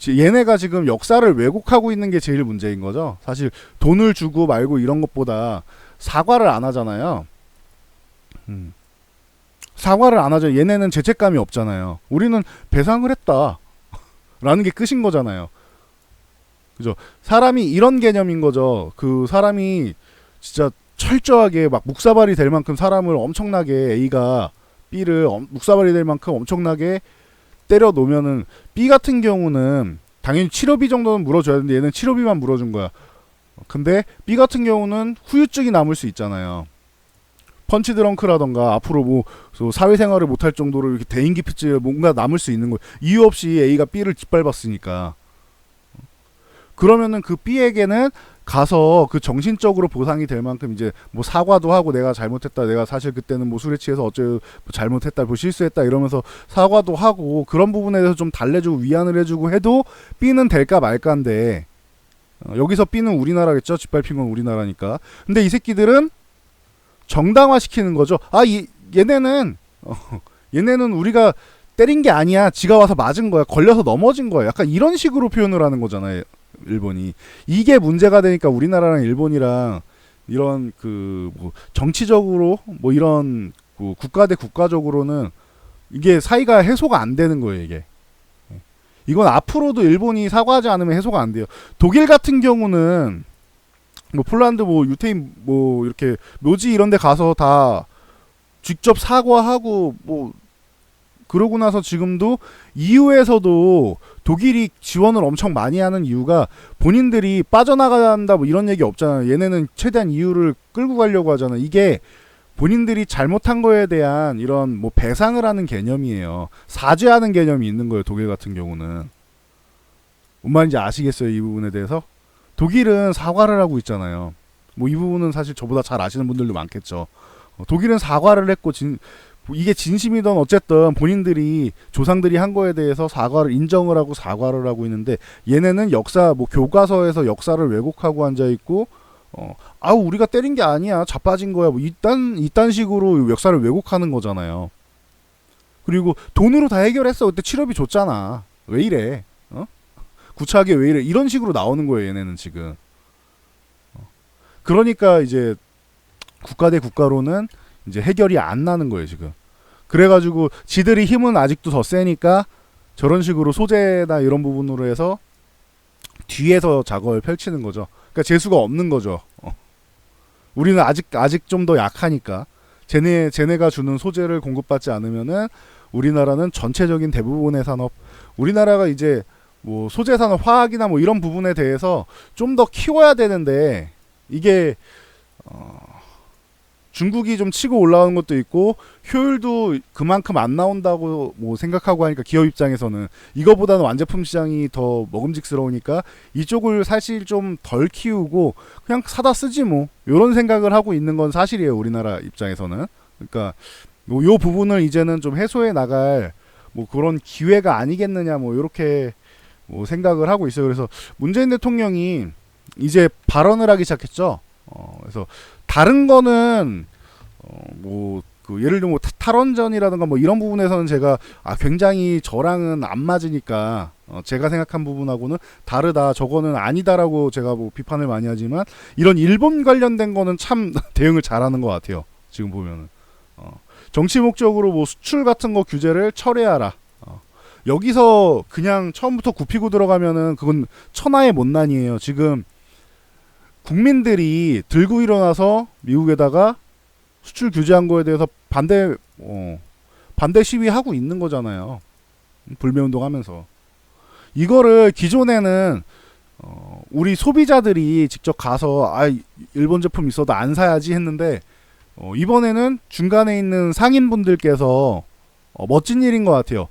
얘네가 지금 역사를 왜곡하고 있는 게 제일 문제인 거죠. 사실 돈을 주고 말고 이런 것보다 사과를 안 하잖아요. 사과를 안 하죠. 얘네는 죄책감이 없잖아요. 우리는 배상을 했다 라는 게 끝인 거잖아요. 그죠? 사람이 이런 개념인 거죠. 그 사람이 진짜 철저하게 막 묵사발이 될 만큼 사람을 엄청나게 A가 B를 묵사발이 될 만큼 엄청나게 때려 놓으면은 B 같은 경우는 당연히 치료비 정도는 물어줘야 되는데 얘는 치료비만 물어준 거야. 근데 B 같은 경우는 후유증이 남을 수 있잖아요. 펀치 드렁크라던가 앞으로 뭐 사회생활을 못할 정도로 이렇게 대인기피증 뭔가 남을 수 있는 거예요. 이유 없이 A가 B를 짓밟았으니까. 그러면은 그 B에게는 가서 그 정신적으로 보상이 될 만큼 이제 뭐 사과도 하고 내가 잘못했다. 내가 사실 그때는 뭐 술에 취해서 뭐 잘못했다. 뭐 실수했다. 이러면서 사과도 하고 그런 부분에 대해서 좀 달래주고 위안을 해주고 해도 B는 될까 말까인데 여기서 B는 우리나라겠죠. 짓밟힌 건 우리나라니까. 근데 이 새끼들은 정당화시키는 거죠. 얘네는 우리가 때린 게 아니야. 지가 와서 맞은 거야. 걸려서 넘어진 거야. 약간 이런 식으로 표현을 하는 거잖아요. 일본이. 이게 문제가 되니까 우리나라랑 일본이랑 이런 뭐 정치적으로 뭐 이런 국가 대 국가적으로는 이게 사이가 해소가 안 되는 거예요. 이게. 이건 앞으로도 일본이 사과하지 않으면 해소가 안 돼요. 독일 같은 경우는 뭐 폴란드 뭐 유태인 뭐 이렇게 묘지 이런 데 가서 다 직접 사과하고 뭐 그러고 나서 지금도 EU에서도 독일이 지원을 엄청 많이 하는 이유가 본인들이 빠져나가야 한다 뭐 이런 얘기 없잖아요. 얘네는 최대한 EU를 끌고 가려고 하잖아요. 이게 본인들이 잘못한 거에 대한 이런 뭐 배상을 하는 개념이에요. 사죄하는 개념이 있는 거예요. 독일 같은 경우는. 뭔 말인지 아시겠어요? 이 부분에 대해서? 독일은 사과를 하고 있잖아요. 뭐 이 부분은 사실 저보다 잘 아시는 분들도 많겠죠. 독일은 사과를 했고 이게 진심이든 어쨌든 본인들이 조상들이 한 거에 대해서 사과를 인정을 하고 사과를 하고 있는데 얘네는 역사 뭐 교과서에서 역사를 왜곡하고 앉아 있고 우리가 때린 게 아니야. 자빠진 거야. 뭐 이딴 식으로 역사를 왜곡하는 거잖아요. 그리고 돈으로 다 해결했어. 그때 치료비 줬잖아. 왜 이래? 구차하게 왜 이래? 이런 식으로 나오는 거예요, 얘네는 지금. 그러니까 이제 국가 대 국가로는 이제 해결이 안 나는 거예요, 지금. 그래가지고 지들이 힘은 아직도 더 세니까 저런 식으로 소재나 이런 부분으로 해서 뒤에서 작업을 펼치는 거죠. 그러니까 재수가 없는 거죠. 우리는 아직 좀 더 약하니까 쟤네가 주는 소재를 공급받지 않으면은 우리나라는 전체적인 대부분의 산업, 우리나라가 이제 뭐 소재 산업, 화학이나 뭐 이런 부분에 대해서 좀 더 키워야 되는데 이게 중국이 좀 치고 올라오는 것도 있고 효율도 그만큼 안 나온다고 뭐 생각하고 하니까 기업 입장에서는 이거보다는 완제품 시장이 더 먹음직스러우니까 이쪽을 사실 좀 덜 키우고 그냥 사다 쓰지 뭐 이런 생각을 하고 있는 건 사실이에요. 우리나라 입장에서는. 그러니까 요 부분을 이제는 좀 해소해 나갈 뭐 그런 기회가 아니겠느냐 뭐 이렇게 뭐 생각을 하고 있어요. 그래서 문재인 대통령이 이제 발언을 하기 시작했죠. 그래서 다른 거는 뭐 그 예를 들면 뭐 탈원전이라든가 뭐 이런 부분에서는 제가 굉장히 저랑은 안 맞으니까 제가 생각한 부분하고는 다르다, 저거는 아니다라고 제가 뭐 비판을 많이 하지만 이런 일본 관련된 거는 참 대응을 잘하는 것 같아요. 지금 보면은 정치 목적으로 뭐 수출 같은 거 규제를 철회하라. 여기서 그냥 처음부터 굽히고 들어가면은 그건 천하의 못난이에요. 지금 국민들이 들고 일어나서 미국에다가 수출 규제한 거에 대해서 반대 시위하고 있는 거잖아요. 불매운동 하면서. 이거를 기존에는 우리 소비자들이 직접 가서 일본 제품 있어도 안 사야지 했는데 이번에는 중간에 있는 상인분들께서 멋진 일인 것 같아요.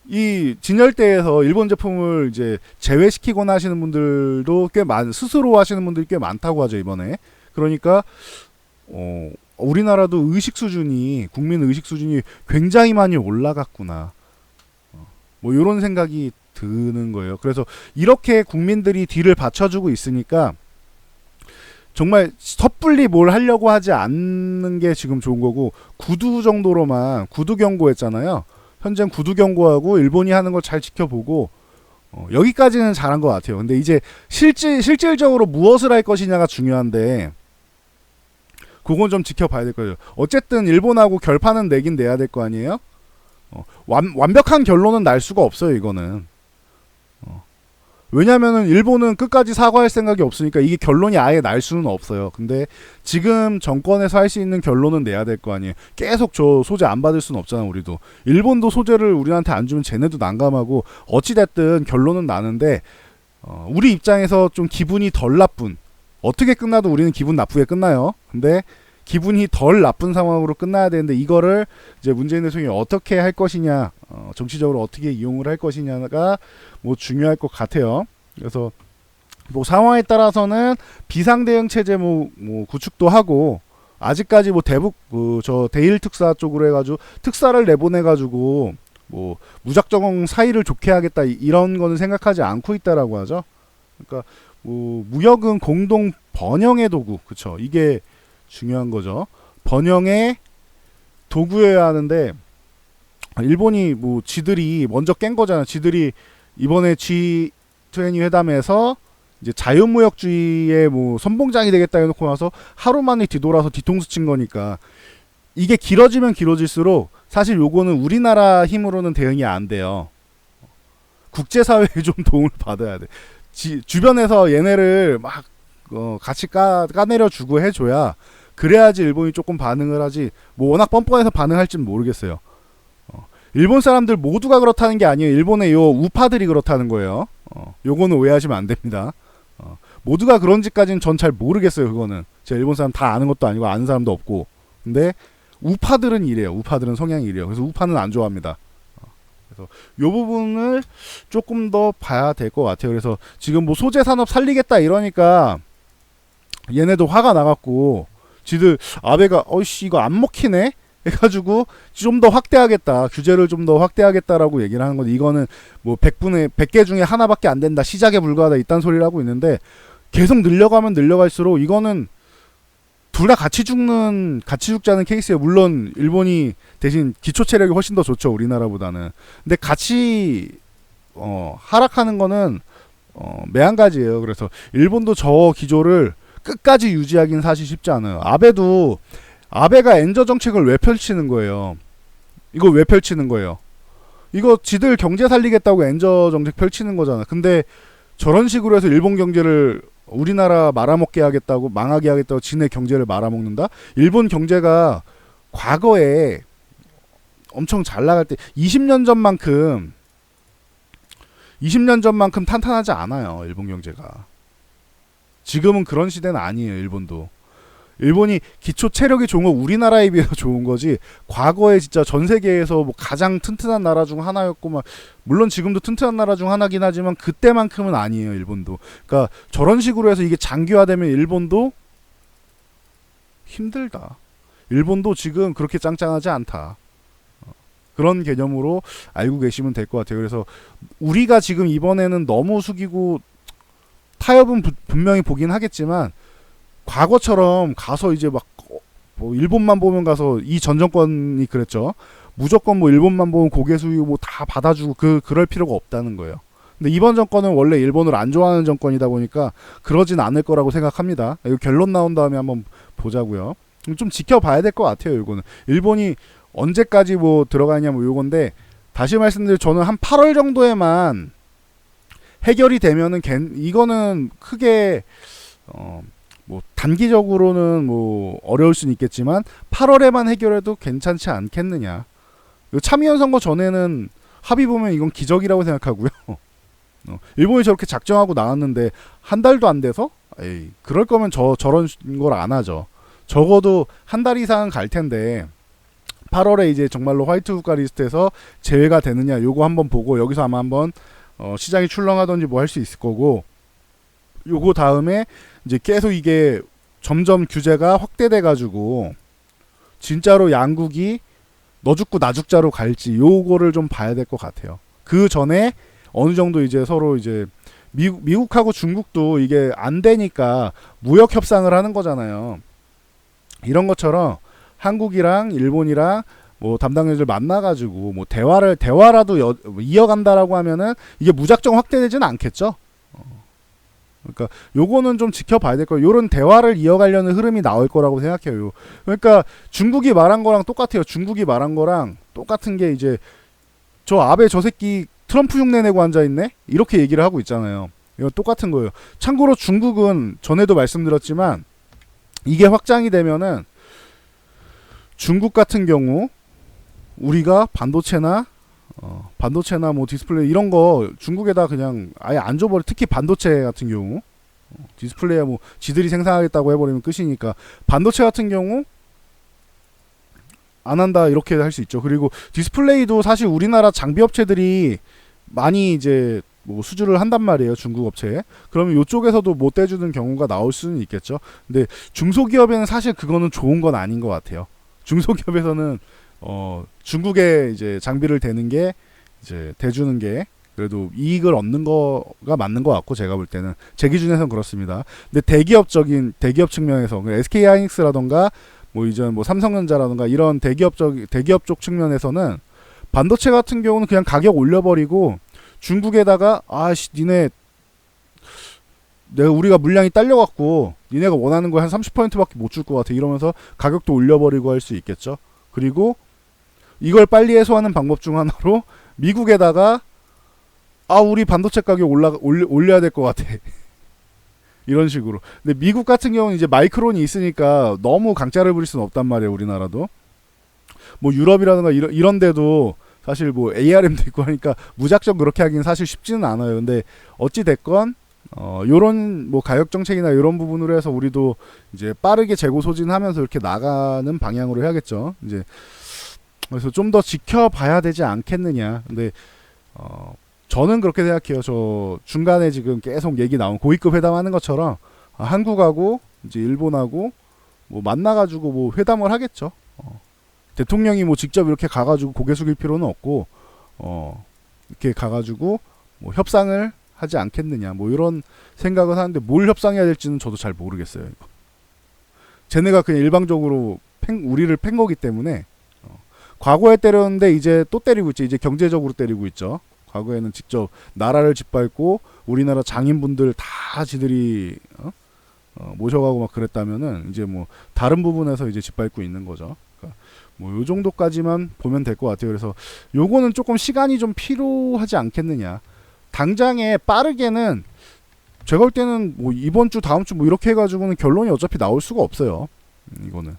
이 진열대에서 일본 제품을 이제 제외시키거나 하시는 분들도 스스로 하시는 분들이 꽤 많다고 하죠, 이번에. 그러니까 우리나라도 국민 의식 수준이 굉장히 많이 올라갔구나. 뭐 이런 생각이 드는 거예요. 그래서 이렇게 국민들이 뒤를 받쳐주고 있으니까 정말 섣불리 뭘 하려고 하지 않는 게 지금 좋은 거고, 구두 정도로만 구두 경고했잖아요. 현재 구두 경고하고 일본이 하는 걸 잘 지켜보고 여기까지는 잘한 것 같아요. 근데 이제 실질적으로 무엇을 할 것이냐가 중요한데 그건 좀 지켜봐야 될 거예요. 어쨌든 일본하고 결판은 내긴 내야 될 거 아니에요. 완벽한 결론은 날 수가 없어요. 이거는. 왜냐면은 일본은 끝까지 사과할 생각이 없으니까 이게 결론이 아예 날 수는 없어요. 근데 지금 정권에서 할 수 있는 결론은 내야 될 거 아니에요. 계속 저 소재 안 받을 수는 없잖아. 우리도. 일본도 소재를 우리한테 안 주면 쟤네도 난감하고 어찌됐든 결론은 나는데 우리 입장에서 좀 기분이 덜 나쁜, 어떻게 끝나도 우리는 기분 나쁘게 끝나요. 근데 기분이 덜 나쁜 상황으로 끝나야 되는데 이거를 이제 문재인 대통령이 어떻게 할 것이냐, 정치적으로 어떻게 이용을 할 것이냐가 뭐 중요할 것 같아요. 그래서 뭐 상황에 따라서는 비상대응 체제 뭐 구축도 하고, 아직까지 뭐 대북 저 대일 특사 쪽으로 해가지고 특사를 내보내가지고 뭐 무작정 사이를 좋게 하겠다 이런 거는 생각하지 않고 있다라고 하죠. 그러니까 뭐 무역은 공동 번영의 도구, 그쵸? 이게 중요한 거죠. 번영의 도구여야 하는데 일본이 뭐 지들이 먼저 깬 거잖아. 지들이 이번에 G20 회담에서 이제 자유무역주의의 뭐 선봉장이 되겠다 해놓고 나서 하루 만에 뒤돌아서 뒤통수 친 거니까 이게 길어지면 길어질수록 사실 요거는 우리나라 힘으로는 대응이 안 돼요. 국제사회에 좀 도움을 받아야 돼. 주변에서 얘네를 막 같이 까내려주고 해줘야, 그래야지 일본이 조금 반응을 하지. 뭐 워낙 뻔뻔해서 반응할지는 모르겠어요. 일본 사람들 모두가 그렇다는 게 아니에요. 일본의 요 우파들이 그렇다는 거예요. 요거는 오해하시면 안 됩니다. 모두가 그런지까지는 전 잘 모르겠어요. 그거는 제가 일본 사람 다 아는 것도 아니고 아는 사람도 없고. 근데 우파들은 이래요. 우파들은 성향이 이래요. 그래서 우파는 안 좋아합니다. 그래서 요 부분을 조금 더 봐야 될 것 같아요. 그래서 지금 뭐 소재 산업 살리겠다 이러니까 얘네도 화가 나갖고 지들 아베가 이거 안 먹히네 해가지고 좀 더 확대하겠다, 규제를 좀 더 확대하겠다라고 얘기를 하는 건데, 이거는 뭐 100개 중에 하나밖에 안 된다, 시작에 불과하다 이딴 소리를 하고 있는데, 계속 늘려가면 늘려갈수록 이거는 둘 다 같이 죽자는 케이스예요. 물론 일본이 대신 기초 체력이 훨씬 더 좋죠, 우리나라보다는. 근데 같이 하락하는 거는 매한가지예요. 그래서 일본도 저 기조를 끝까지 유지하기는 사실 쉽지 않아요. 아베가 엔저 정책을 왜 펼치는 거예요? 이거 왜 펼치는 거예요? 이거 지들 경제 살리겠다고 엔저 정책 펼치는 거잖아. 근데 저런 식으로 해서 일본 경제를 우리나라 말아먹게 하겠다고, 망하게 하겠다고 지네 경제를 말아먹는다? 일본 경제가 과거에 엄청 잘 나갈 때 20년 전만큼 탄탄하지 않아요. 일본 경제가. 지금은 그런 시대는 아니에요. 일본도. 일본이 기초 체력이 좋은 건 우리나라에 비해서 좋은 거지, 과거에 진짜 전 세계에서 뭐 가장 튼튼한 나라 중 하나였고, 막 물론 지금도 튼튼한 나라 중 하나긴 하지만 그때만큼은 아니에요. 일본도. 그러니까 저런 식으로 해서 이게 장기화되면 일본도 힘들다. 일본도 지금 그렇게 짱짱하지 않다. 그런 개념으로 알고 계시면 될 것 같아요. 그래서 우리가 지금 이번에는 너무 숙이고 타협은 분명히 보긴 하겠지만, 과거처럼 가서 이제 막 뭐 일본만 보면 가서, 이 전 정권이 그랬죠. 무조건 뭐 일본만 보면 고개 숙이고 뭐 다 받아주고 그럴 필요가 없다는 거예요. 근데 이번 정권은 원래 일본을 안 좋아하는 정권이다 보니까 그러진 않을 거라고 생각합니다. 이거 결론 나온 다음에 한번 보자고요. 좀 지켜봐야 될 것 같아요. 이거는 일본이 언제까지 뭐 들어가냐 뭐 요건데, 다시 말씀드려, 저는 한 8월 정도에만 해결이 되면은 이거는 크게 뭐 단기적으로는 뭐 어려울 수는 있겠지만 8월에만 해결해도 괜찮지 않겠느냐. 참의원 선거 전에는 합의 보면 이건 기적이라고 생각하고요. 일본이 저렇게 작정하고 나왔는데 한 달도 안 돼서, 에이, 그럴 거면 저런 걸 안 하죠. 적어도 한 달 이상은 갈 텐데 8월에 이제 정말로 화이트 국가 리스트에서 제외가 되느냐, 요거 한번 보고 여기서 아마 한번 시장이 출렁하던지 뭐 할 수 있을 거고, 요거 다음에 이제 계속 이게 점점 규제가 확대돼 가지고 진짜로 양국이 너 죽고 나 죽자로 갈지, 요거를 좀 봐야 될 것 같아요. 그 전에 어느 정도 이제 서로 이제 미국하고 중국도 이게 안 되니까 무역 협상을 하는 거잖아요. 이런 것처럼 한국이랑 일본이랑 뭐 담당자들 만나가지고 뭐 대화라도 이어간다라고 하면은 이게 무작정 확대되지는 않겠죠. 그러니까 요거는 좀 지켜봐야 될 거예요. 요런 대화를 이어가려는 흐름이 나올 거라고 생각해요. 그러니까 중국이 말한 거랑 똑같아요. 중국이 말한 거랑 똑같은 게, 이제 저 아베 저 새끼 트럼프 흉내 내고 앉아있네? 이렇게 얘기를 하고 있잖아요. 이거 똑같은 거예요. 참고로 중국은 전에도 말씀드렸지만 이게 확장이 되면은 중국 같은 경우 우리가 반도체나 뭐 디스플레이 이런 거 중국에다 그냥 아예 안 줘버려. 특히 반도체 같은 경우 디스플레이야 뭐 지들이 생산하겠다고 해버리면 끝이니까, 반도체 같은 경우 안 한다 이렇게 할 수 있죠. 그리고 디스플레이도 사실 우리나라 장비 업체들이 많이 이제 뭐 수주를 한단 말이에요. 중국 업체에. 그러면 이쪽에서도 못 대주는 경우가 나올 수는 있겠죠. 근데 중소기업에는 사실 그거는 좋은 건 아닌 것 같아요. 중소기업에서는 중국에 이제 장비를 대는 게, 이제 대주는 게 그래도 이익을 얻는 거가 맞는 것 같고, 제가 볼 때는 제 기준에서는 그렇습니다. 근데 대기업 측면에서 SK 하이닉스라던가 뭐 이전 뭐 삼성전자라던가 이런 대기업 쪽 측면에서는 반도체 같은 경우는 그냥 가격 올려버리고 중국에다가 니네 우리가 물량이 딸려갖고 니네가 원하는 거 한 30%밖에 못 줄 것 같아 이러면서 가격도 올려버리고 할 수 있겠죠. 그리고 이걸 빨리 해소하는 방법 중 하나로 미국에다가 우리 반도체 가격 올려야 될 것 같아 이런 식으로. 근데 미국 같은 경우는 이제 마이크론이 있으니까 너무 강짜를 부릴 수는 없단 말이에요. 우리나라도 뭐 유럽이라든가 이런 데도 사실 뭐 ARM도 있고 하니까 무작정 그렇게 하기는 사실 쉽지는 않아요. 근데 어찌 됐건 요런 뭐 가격 정책이나 이런 부분으로 해서 우리도 이제 빠르게 재고 소진하면서 이렇게 나가는 방향으로 해야겠죠. 이제 그래서 좀 더 지켜봐야 되지 않겠느냐. 근데 저는 그렇게 생각해요. 저 중간에 지금 계속 얘기 나온 고위급 회담하는 것처럼 한국하고 이제 일본하고 뭐 만나가지고 뭐 회담을 하겠죠. 대통령이 뭐 직접 이렇게 가가지고 고개 숙일 필요는 없고 이렇게 가가지고 뭐 협상을 하지 않겠느냐. 뭐 이런 생각을 하는데 뭘 협상해야 될지는 저도 잘 모르겠어요. 이거. 쟤네가 그냥 일방적으로 우리를 팬 거기 때문에 과거에 때렸는데 이제 또 때리고 있죠. 이제 경제적으로 때리고 있죠. 과거에는 직접 나라를 짓밟고 우리나라 장인분들 다 지들이 모셔가고 막 그랬다면은 이제 뭐 다른 부분에서 이제 짓밟고 있는 거죠. 그러니까 뭐 요 정도까지만 보면 될 것 같아요. 그래서 요거는 조금 시간이 좀 필요하지 않겠느냐. 당장에 빠르게는 제가 볼 때는 뭐 이번 주 다음 주 뭐 이렇게 해가지고는 결론이 어차피 나올 수가 없어요. 이거는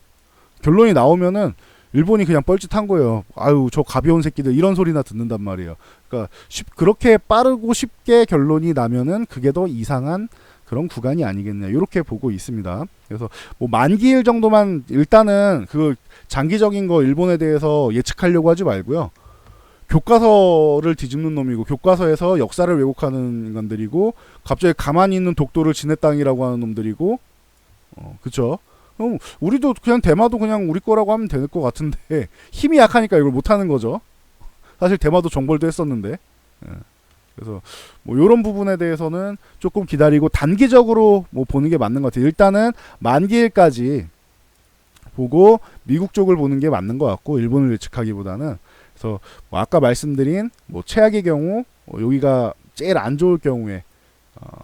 결론이 나오면은 일본이 그냥 뻘짓한 거예요. 아유 저 가벼운 새끼들 이런 소리나 듣는단 말이에요. 그러니까 그렇게 빠르고 쉽게 결론이 나면은 그게 더 이상한 그런 구간이 아니겠냐 이렇게 보고 있습니다. 그래서 뭐 만기일 정도만 일단은 그 장기적인 거 일본에 대해서 예측하려고 하지 말고요. 교과서를 뒤집는 놈이고 교과서에서 역사를 왜곡하는 인간들이고 갑자기 가만히 있는 독도를 지네 땅이라고 하는 놈들이고 그쵸? 우리도 그냥 대마도 그냥 우리 거라고 하면 될 것 같은데 힘이 약하니까 이걸 못하는 거죠. 사실 대마도 정벌도 했었는데 예. 그래서 뭐 이런 부분에 대해서는 조금 기다리고 단기적으로 뭐 보는 게 맞는 것 같아요. 일단은 만기일까지 보고 미국 쪽을 보는 게 맞는 것 같고 일본을 예측하기보다는 그래서 뭐 아까 말씀드린 뭐 최악의 경우 여기가 제일 안 좋을 경우에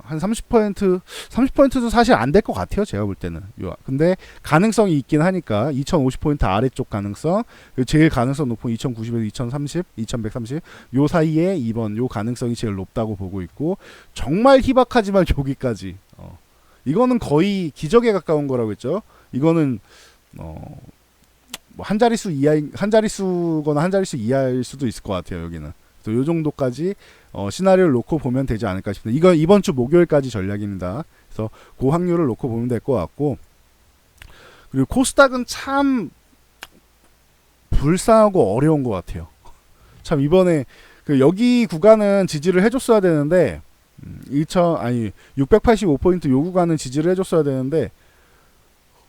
한 30%도 사실 안 될 것 같아요. 제가 볼 때는. 근데 가능성이 있긴 하니까 2050포인트 아래쪽 가능성, 제일 가능성 높은 2090에서 2030, 2130 요 사이에 2번 요 가능성이 제일 높다고 보고 있고 정말 희박하지만 여기까지. 이거는 거의 기적에 가까운 거라고 했죠. 이거는 뭐 한 자릿수 한 자릿수 이하일 수도 있을 것 같아요. 여기는. 또 요 정도까지 시나리오를 놓고 보면 되지 않을까 싶습니다. 이건 이번 주 목요일까지 전략입니다. 그래서 그 확률을 놓고 보면 될 것 같고 그리고 코스닥은 참 불쌍하고 어려운 것 같아요. 참 이번에 여기 구간은 지지를 해줬어야 되는데 685포인트 요 구간은 지지를 해줬어야 되는데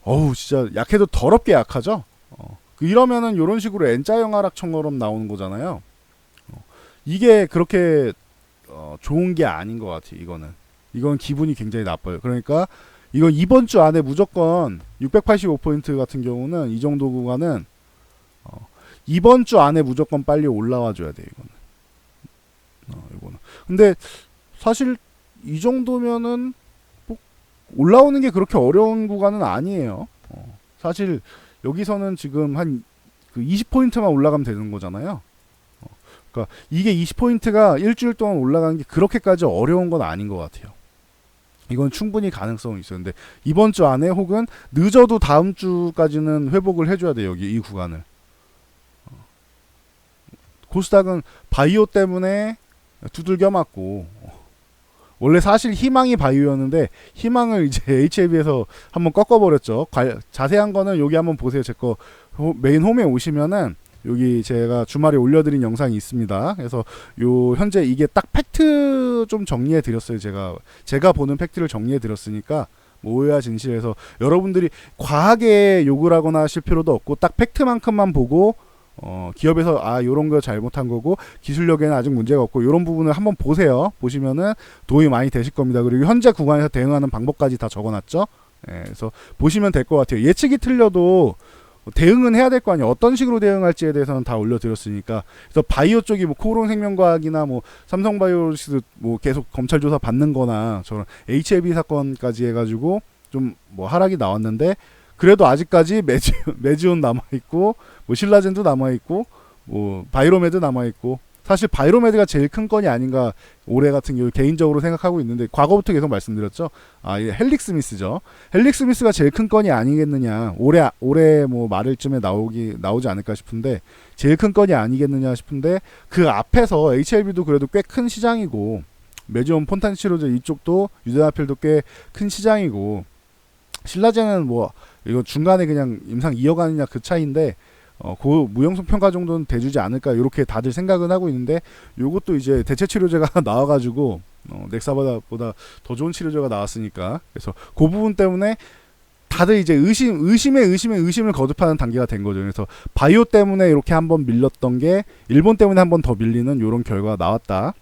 어우 진짜 약해도 더럽게 약하죠. 이러면은 이런 식으로 N자형 하락처럼 나오는 거잖아요. 이게 그렇게 좋은 게 아닌 것 같아요. 이건 기분이 굉장히 나빠요. 그러니까 이건 이번 주 안에 무조건 685포인트 같은 경우는 이 정도 구간은 이번 주 안에 무조건 빨리 올라와 줘야 돼요. 이거는. 근데 사실 이 정도면은 뭐 올라오는 게 그렇게 어려운 구간은 아니에요. 사실 여기서는 지금 한 그 20포인트만 올라가면 되는 거잖아요. 그러니까 이게 20포인트가 일주일 동안 올라가는 게 그렇게까지 어려운 건 아닌 것 같아요. 이건 충분히 가능성이 있어요. 근데 이번 주 안에 혹은 늦어도 다음 주까지는 회복을 해줘야 돼요. 여기 이 구간을. 코스닥은 바이오 때문에 두들겨 맞고 원래 사실 희망이 바이오였는데 희망을 이제 HLB에서 한번 꺾어버렸죠. 자세한 거는 여기 한번 보세요. 제 거 메인 홈에 오시면은 여기 제가 주말에 올려드린 영상이 있습니다. 그래서 요 현재 이게 딱 팩트 좀 정리해 드렸어요. 제가 보는 팩트를 정리해 드렸으니까 뭐 오해와 진실에서 여러분들이 과하게 욕을 하거나 하실 필요도 없고 딱 팩트만큼만 보고 기업에서 요런 거 잘못한 거고 기술력에는 아직 문제가 없고 요런 부분을 한번 보세요. 보시면은 도움이 많이 되실 겁니다. 그리고 현재 구간에서 대응하는 방법까지 다 적어놨죠. 그래서 보시면 될 것 같아요. 예측이 틀려도 대응은 해야 될 거 아니에요. 어떤 식으로 대응할지에 대해서는 다 올려드렸으니까. 그래서 바이오 쪽이 뭐 코오롱 생명과학이나 뭐 삼성바이오로시스 뭐 계속 검찰 조사 받는 거나 저런 HLB 사건까지 해가지고 좀 뭐 하락이 나왔는데 그래도 아직까지 메지온 남아있고 뭐 신라젠도 남아있고 뭐 바이로메드 남아있고 사실 바이로메드가 제일 큰 건이 아닌가 올해 같은 경우 개인적으로 생각하고 있는데 과거부터 계속 말씀드렸죠. 이게 헬릭스미스죠. 헬릭스미스가 제일 큰 건이 아니겠느냐. 올해 뭐 말일쯤에 나오지 않을까 싶은데 제일 큰 건이 아니겠느냐 싶은데 그 앞에서 HLB도 그래도 꽤 큰 시장이고 메지온 폰탄치로제 이쪽도 유대나필도 꽤 큰 시장이고 신라젠은 뭐 이거 중간에 그냥 임상 이어가느냐 그 차이인데 그 무용성 평가 정도는 돼주지 않을까 이렇게 다들 생각은 하고 있는데 요것도 이제 대체 치료제가 나와가지고 넥사보다 더 좋은 치료제가 나왔으니까 그래서 그 부분 때문에 다들 이제 의심을 거듭하는 단계가 된 거죠. 그래서 바이오 때문에 이렇게 한번 밀렸던 게 일본 때문에 한번 더 밀리는 이런 결과가 나왔다.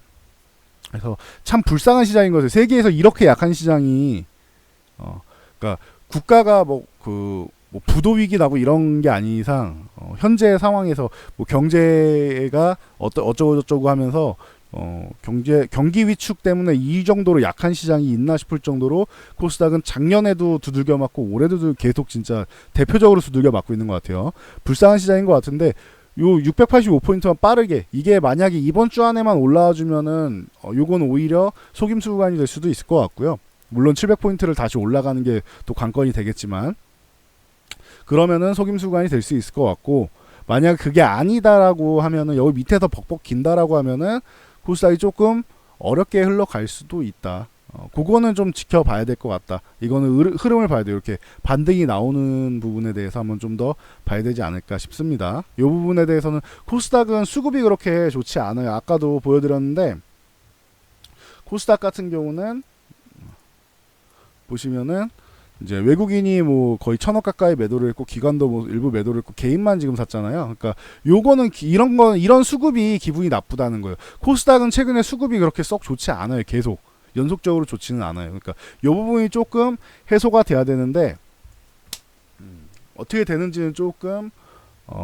그래서 참 불쌍한 시장인 거죠. 세계에서 이렇게 약한 시장이 그러니까 국가가 뭐 부도 위기 나고 이런 게 아닌 이상 현재 상황에서 뭐 경제가 어쩌고 저쩌고 하면서 경기 위축 때문에 이 정도로 약한 시장이 있나 싶을 정도로 코스닥은 작년에도 두들겨 맞고 올해도 계속 진짜 대표적으로 두들겨 맞고 있는 것 같아요. 불쌍한 시장인 것 같은데 요 685포인트만 빠르게 이게 만약에 이번 주 안에만 올라와 주면은 요건 오히려 속임수 구간이 될 수도 있을 것 같고요. 물론 700포인트를 다시 올라가는 게 또 관건이 되겠지만 그러면은 속임수 구간이 될 수 있을 것 같고 만약 그게 아니다라고 하면은 여기 밑에서 벅벅 긴다라고 하면은 코스닥이 조금 어렵게 흘러갈 수도 있다. 그거는 좀 지켜봐야 될 것 같다. 이거는 흐름을 봐야 돼요. 이렇게 반등이 나오는 부분에 대해서 한번 좀 더 봐야 되지 않을까 싶습니다. 이 부분에 대해서는 코스닥은 수급이 그렇게 좋지 않아요. 아까도 보여드렸는데 코스닥 같은 경우는 보시면은 이제 외국인이 뭐 거의 1,000억 가까이 매도를 했고 기관도 뭐 일부 매도를 했고 개인만 지금 샀잖아요. 그러니까 요거는 이런 수급이 기분이 나쁘다는 거예요. 코스닥은 최근에 수급이 그렇게 썩 좋지 않아요. 계속 연속적으로 좋지는 않아요. 그러니까 요 부분이 조금 해소가 돼야 되는데 어떻게 되는지는 조금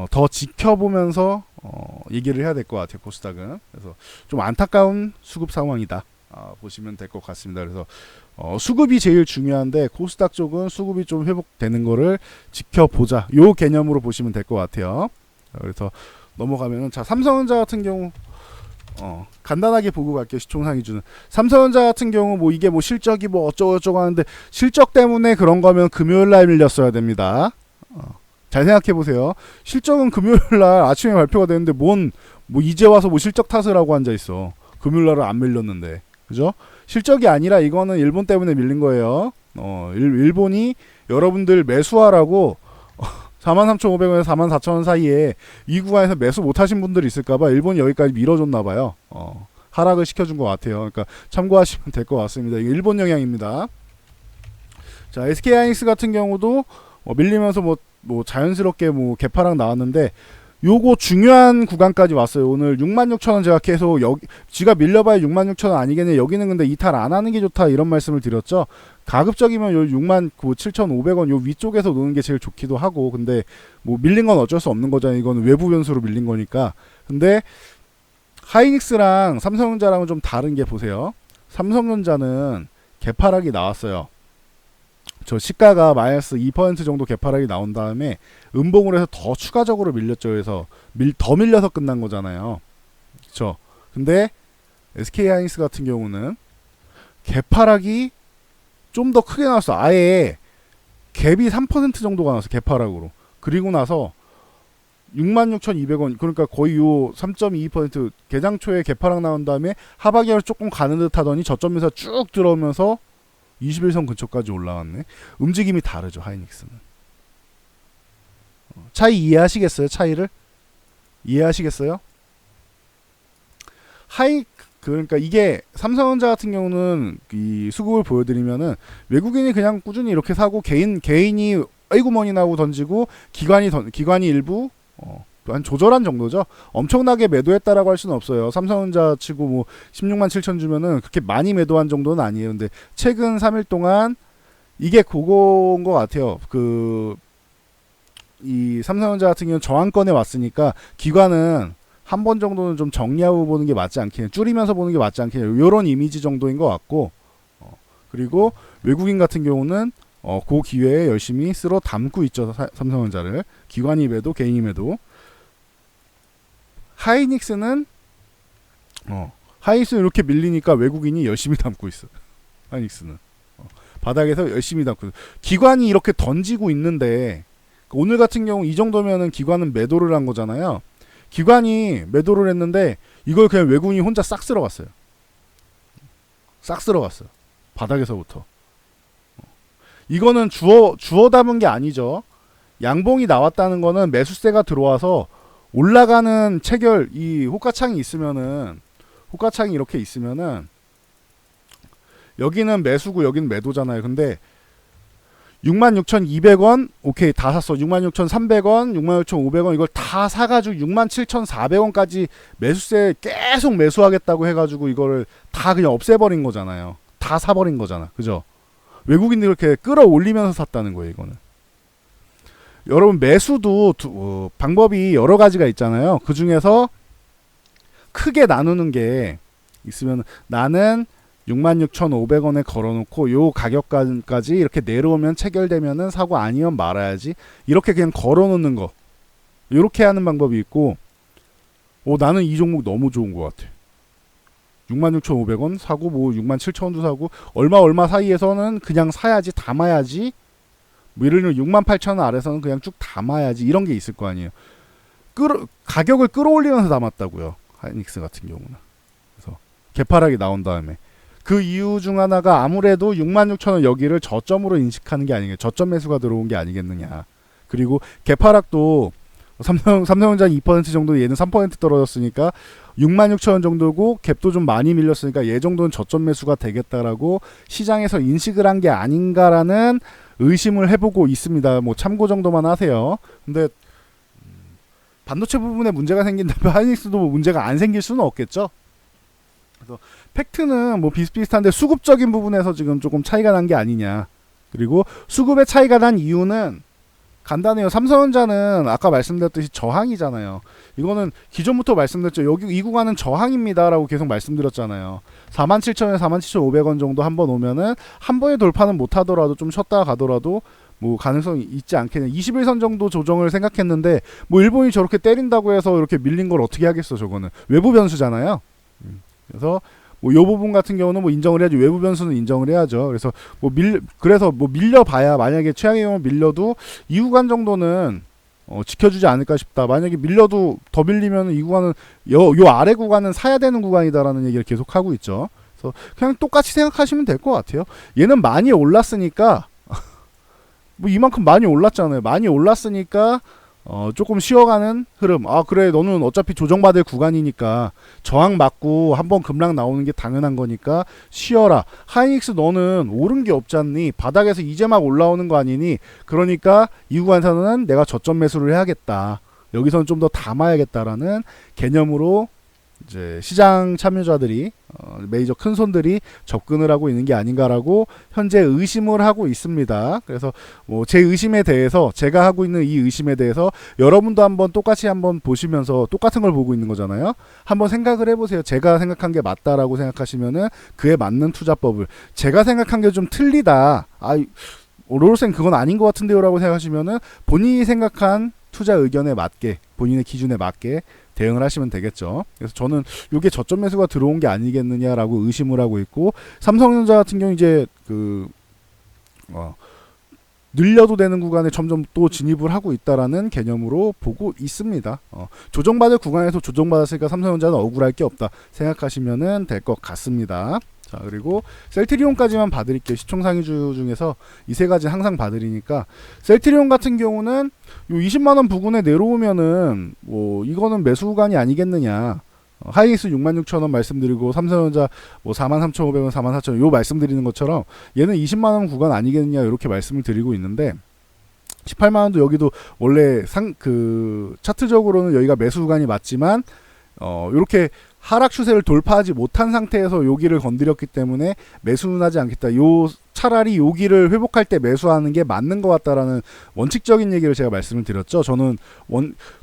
더 지켜보면서 얘기를 해야 될 것 같아요. 코스닥은. 그래서 좀 안타까운 수급 상황이다. 보시면 될 것 같습니다. 그래서 수급이 제일 중요한데 코스닥 쪽은 수급이 좀 회복되는 거를 지켜보자. 요 개념으로 보시면 될 것 같아요. 그래서 넘어가면은 자 삼성전자 같은 경우 간단하게 보고 갈게요. 시총상 기준은 삼성전자 같은 경우 뭐 이게 뭐 실적이 뭐 어쩌고저쩌고 하는데 실적 때문에 그런 거면 금요일날 밀렸어야 됩니다. 잘 생각해 보세요. 실적은 금요일날 아침에 발표가 되는데 뭐 이제 와서 뭐 실적 탓을 하고 앉아 있어. 금요일날은 안 밀렸는데. 그죠? 실적이 아니라 이거는 일본 때문에 밀린 거예요. 일본이 여러분들 매수하라고 43,500원에서 44,000원 사이에 이 구간에서 매수 못하신 분들이 있을까봐 일본이 여기까지 밀어줬나봐요. 하락을 시켜준 것 같아요. 그러니까 참고하시면 될 것 같습니다. 이게 일본 영향입니다. 자, SK하이닉스 같은 경우도 밀리면서 뭐 자연스럽게 뭐 개파락 나왔는데 요거 중요한 구간까지 왔어요. 오늘 66,000원 제가 계속 지가 밀려봐야 66,000원 아니겠네. 여기는 근데 이탈 안 하는 게 좋다 이런 말씀을 드렸죠. 가급적이면 요 67,500원 요 위쪽에서 노는 게 제일 좋기도 하고 근데 뭐 밀린 건 어쩔 수 없는 거잖아요. 이거는 외부 변수로 밀린 거니까. 근데 하이닉스랑 삼성전자랑은 좀 다른 게 보세요. 삼성전자는 개파락이 나왔어요. 저 시가가 마이너스 2% 정도 개파락이 나온 다음에 음봉을 해서 더 추가적으로 밀렸죠. 그래서 더 밀려서 끝난 거잖아요. 그쵸? 근데 SK하이닉스 같은 경우는 개파락이 좀 더 크게 나왔어. 아예 갭이 3% 정도가 나왔어. 개파락으로. 그리고 나서 66,200원 그러니까 거의 요 3.22% 개장 초에 개파락 나온 다음에 하방향을 조금 가는 듯 하더니 저점에서 쭉 들어오면서 21선 근처까지 올라왔네. 움직임이 다르죠. 하이닉스는. 차이 이해하시겠어요? 차이를? 이해하시겠어요? 그러니까 이게 삼성전자 같은 경우는 이 수급을 보여드리면은 외국인이 그냥 꾸준히 이렇게 사고 개인이 아이구머니 나고 던지고 기관이 일부 한 조절한 정도죠. 엄청나게 매도했다라고 할 수는 없어요. 삼성전자 치고 뭐 16만 7천 주면은 그렇게 많이 매도한 정도는 아니에요. 근데 최근 3일 동안 이게 그거인 것 같아요. 이 삼성전자 같은 경우는 저항권에 왔으니까 기관은 한 번 정도는 좀 정리하고 보는 게 맞지 않겠냐, 줄이면서 보는 게 맞지 않겠냐, 이런 이미지 정도인 것 같고, 그리고 외국인 같은 경우는 그 기회에 열심히 쓸어 담고 있죠. 삼성전자를 기관이 매도, 개인이 매도. 하이닉스는 이렇게 밀리니까 외국인이 열심히 담고 있어. 하이닉스는 바닥에서 열심히 담고 있어. 기관이 이렇게 던지고 있는데 오늘 같은 경우 이 정도면은 기관은 매도를 한 거잖아요. 기관이 매도를 했는데 이걸 그냥 외국인이 혼자 싹 쓸어갔어요. 싹 쓸어갔어요. 바닥에서부터. 이거는 주워 담은 게 아니죠. 양봉이 나왔다는 거는 매수세가 들어와서 올라가는 체결, 이 호가창이 이렇게 있으면은 여기는 매수고 여기는 매도잖아요. 근데 66,200원 오케이 다 샀어. 66,300원 66,500원 이걸 다 사가지고 67,400원까지 매수세 계속 매수하겠다고 해가지고 이거를 다 그냥 없애버린 거잖아요. 다 사버린 거잖아. 그죠? 외국인들이 이렇게 끌어올리면서 샀다는 거예요. 이거는. 여러분 매수도 방법이 여러 가지가 있잖아요. 그 중에서 크게 나누는 게 있으면 나는 66,500원에 걸어놓고 요 가격까지 이렇게 내려오면 체결되면은 사고 아니면 말아야지. 이렇게 그냥 걸어놓는 거. 이렇게 하는 방법이 있고, 나는 이 종목 너무 좋은 것 같아. 66,500원 사고 뭐 67,000원도 사고 얼마 사이에서는 그냥 사야지, 담아야지. 뭐 예를 들면 68,000원 아래서는 그냥 쭉 담아야지. 이런 게 있을 거 아니에요. 가격을 끌어올리면서 남았다고요. 하이닉스 같은 경우는. 그래서 개파락이 나온 다음에 그 이유 중 하나가 아무래도 66,000원 여기를 저점으로 인식하는 게 아니겠냐. 저점 매수가 들어온 게 아니겠느냐. 그리고 개파락도 삼성전자 2% 정도, 얘는 3% 떨어졌으니까 66,000원 정도고 갭도 좀 많이 밀렸으니까 얘 정도는 저점 매수가 되겠다라고 시장에서 인식을 한 게 아닌가라는 의심을 해보고 있습니다. 뭐 참고 정도만 하세요. 근데 반도체 부분에 문제가 생긴다면 하이닉스도 뭐 문제가 안 생길 수는 없겠죠. 그래서 팩트는 뭐 비슷비슷한데 수급적인 부분에서 지금 조금 차이가 난 게 아니냐. 그리고 수급의 차이가 난 이유는 간단해요. 삼성전자는 아까 말씀드렸듯이 저항이잖아요. 이거는 기존부터 말씀드렸죠. 여기 이 구간은 저항입니다라고 계속 말씀드렸잖아요. 47,000원, 47,500원 정도 한번 오면은 한 번에 돌파는 못하더라도 좀 쉬었다가 가더라도 뭐 가능성이 있지 않겠냐. 21선 정도 조정을 생각했는데 뭐 일본이 저렇게 때린다고 해서 이렇게 밀린 걸 어떻게 하겠어. 저거는 외부 변수잖아요. 그래서 뭐 요 부분 같은 경우는 뭐 인정을 해야지. 외부 변수는 인정을 해야죠. 그래서 그래서 뭐 밀려봐야, 만약에 최악의 경우 밀려도 이 구간 정도는 지켜주지 않을까 싶다. 만약에 밀려도 더 밀리면 이 구간은 요 아래 구간은 사야 되는 구간이다라는 얘기를 계속 하고 있죠. 그래서 그냥 똑같이 생각하시면 될 것 같아요. 얘는 많이 올랐으니까 뭐 이만큼 많이 올랐잖아요. 많이 올랐으니까 조금 쉬어가는 흐름. 아 그래, 너는 어차피 조정받을 구간이니까 저항 맞고 한번 급락 나오는 게 당연한 거니까 쉬어라. 하이닉스 너는 오른 게 없잖니. 바닥에서 이제 막 올라오는 거 아니니. 그러니까 이 구간에서는 내가 저점 매수를 해야겠다. 여기서는 좀 더 담아야겠다라는 개념으로 이제 시장 참여자들이 메이저 큰 손들이 접근을 하고 있는 게 아닌가라고 현재 의심을 하고 있습니다. 그래서 뭐 제 의심에 대해서, 제가 하고 있는 이 의심에 대해서 여러분도 한번 똑같이 한번 보시면서, 똑같은 걸 보고 있는 거잖아요. 한번 생각을 해보세요. 제가 생각한 게 맞다라고 생각하시면은 그에 맞는 투자법을, 제가 생각한 게 좀 틀리다, 롤쌤 그건 아닌 것 같은데요라고 생각하시면은 본인이 생각한 투자 의견에 맞게, 본인의 기준에 맞게 대응을 하시면 되겠죠. 그래서 저는 이게 저점 매수가 들어온 게 아니겠느냐라고 의심을 하고 있고, 삼성전자 같은 경우 이제 늘려도 되는 구간에 점점 또 진입을 하고 있다라는 개념으로 보고 있습니다. 조정받을 구간에서 조정받았으니까 삼성전자는 억울할 게 없다 생각하시면 될 것 같습니다. 자, 그리고 셀트리온까지만 봐드릴게요. 시총상위주 중에서 이 세 가지 항상 봐드리니까, 셀트리온 같은 경우는 요 20만원 부근에 내려오면은 뭐 이거는 매수 구간이 아니겠느냐. 하이닉스 66,000원 말씀드리고 삼성전자 뭐 43,500원, 44,000원 요 말씀드리는 것처럼 얘는 20만원 구간 아니겠느냐 이렇게 말씀을 드리고 있는데, 18만원도 여기도 원래 차트적으로는 여기가 매수 구간이 맞지만 이렇게 하락 추세를 돌파하지 못한 상태에서 여기를 건드렸기 때문에 매수는 하지 않겠다. 차라리 여기를 회복할 때 매수하는 게 맞는 것 같다라는 원칙적인 얘기를 제가 말씀을 드렸죠. 저는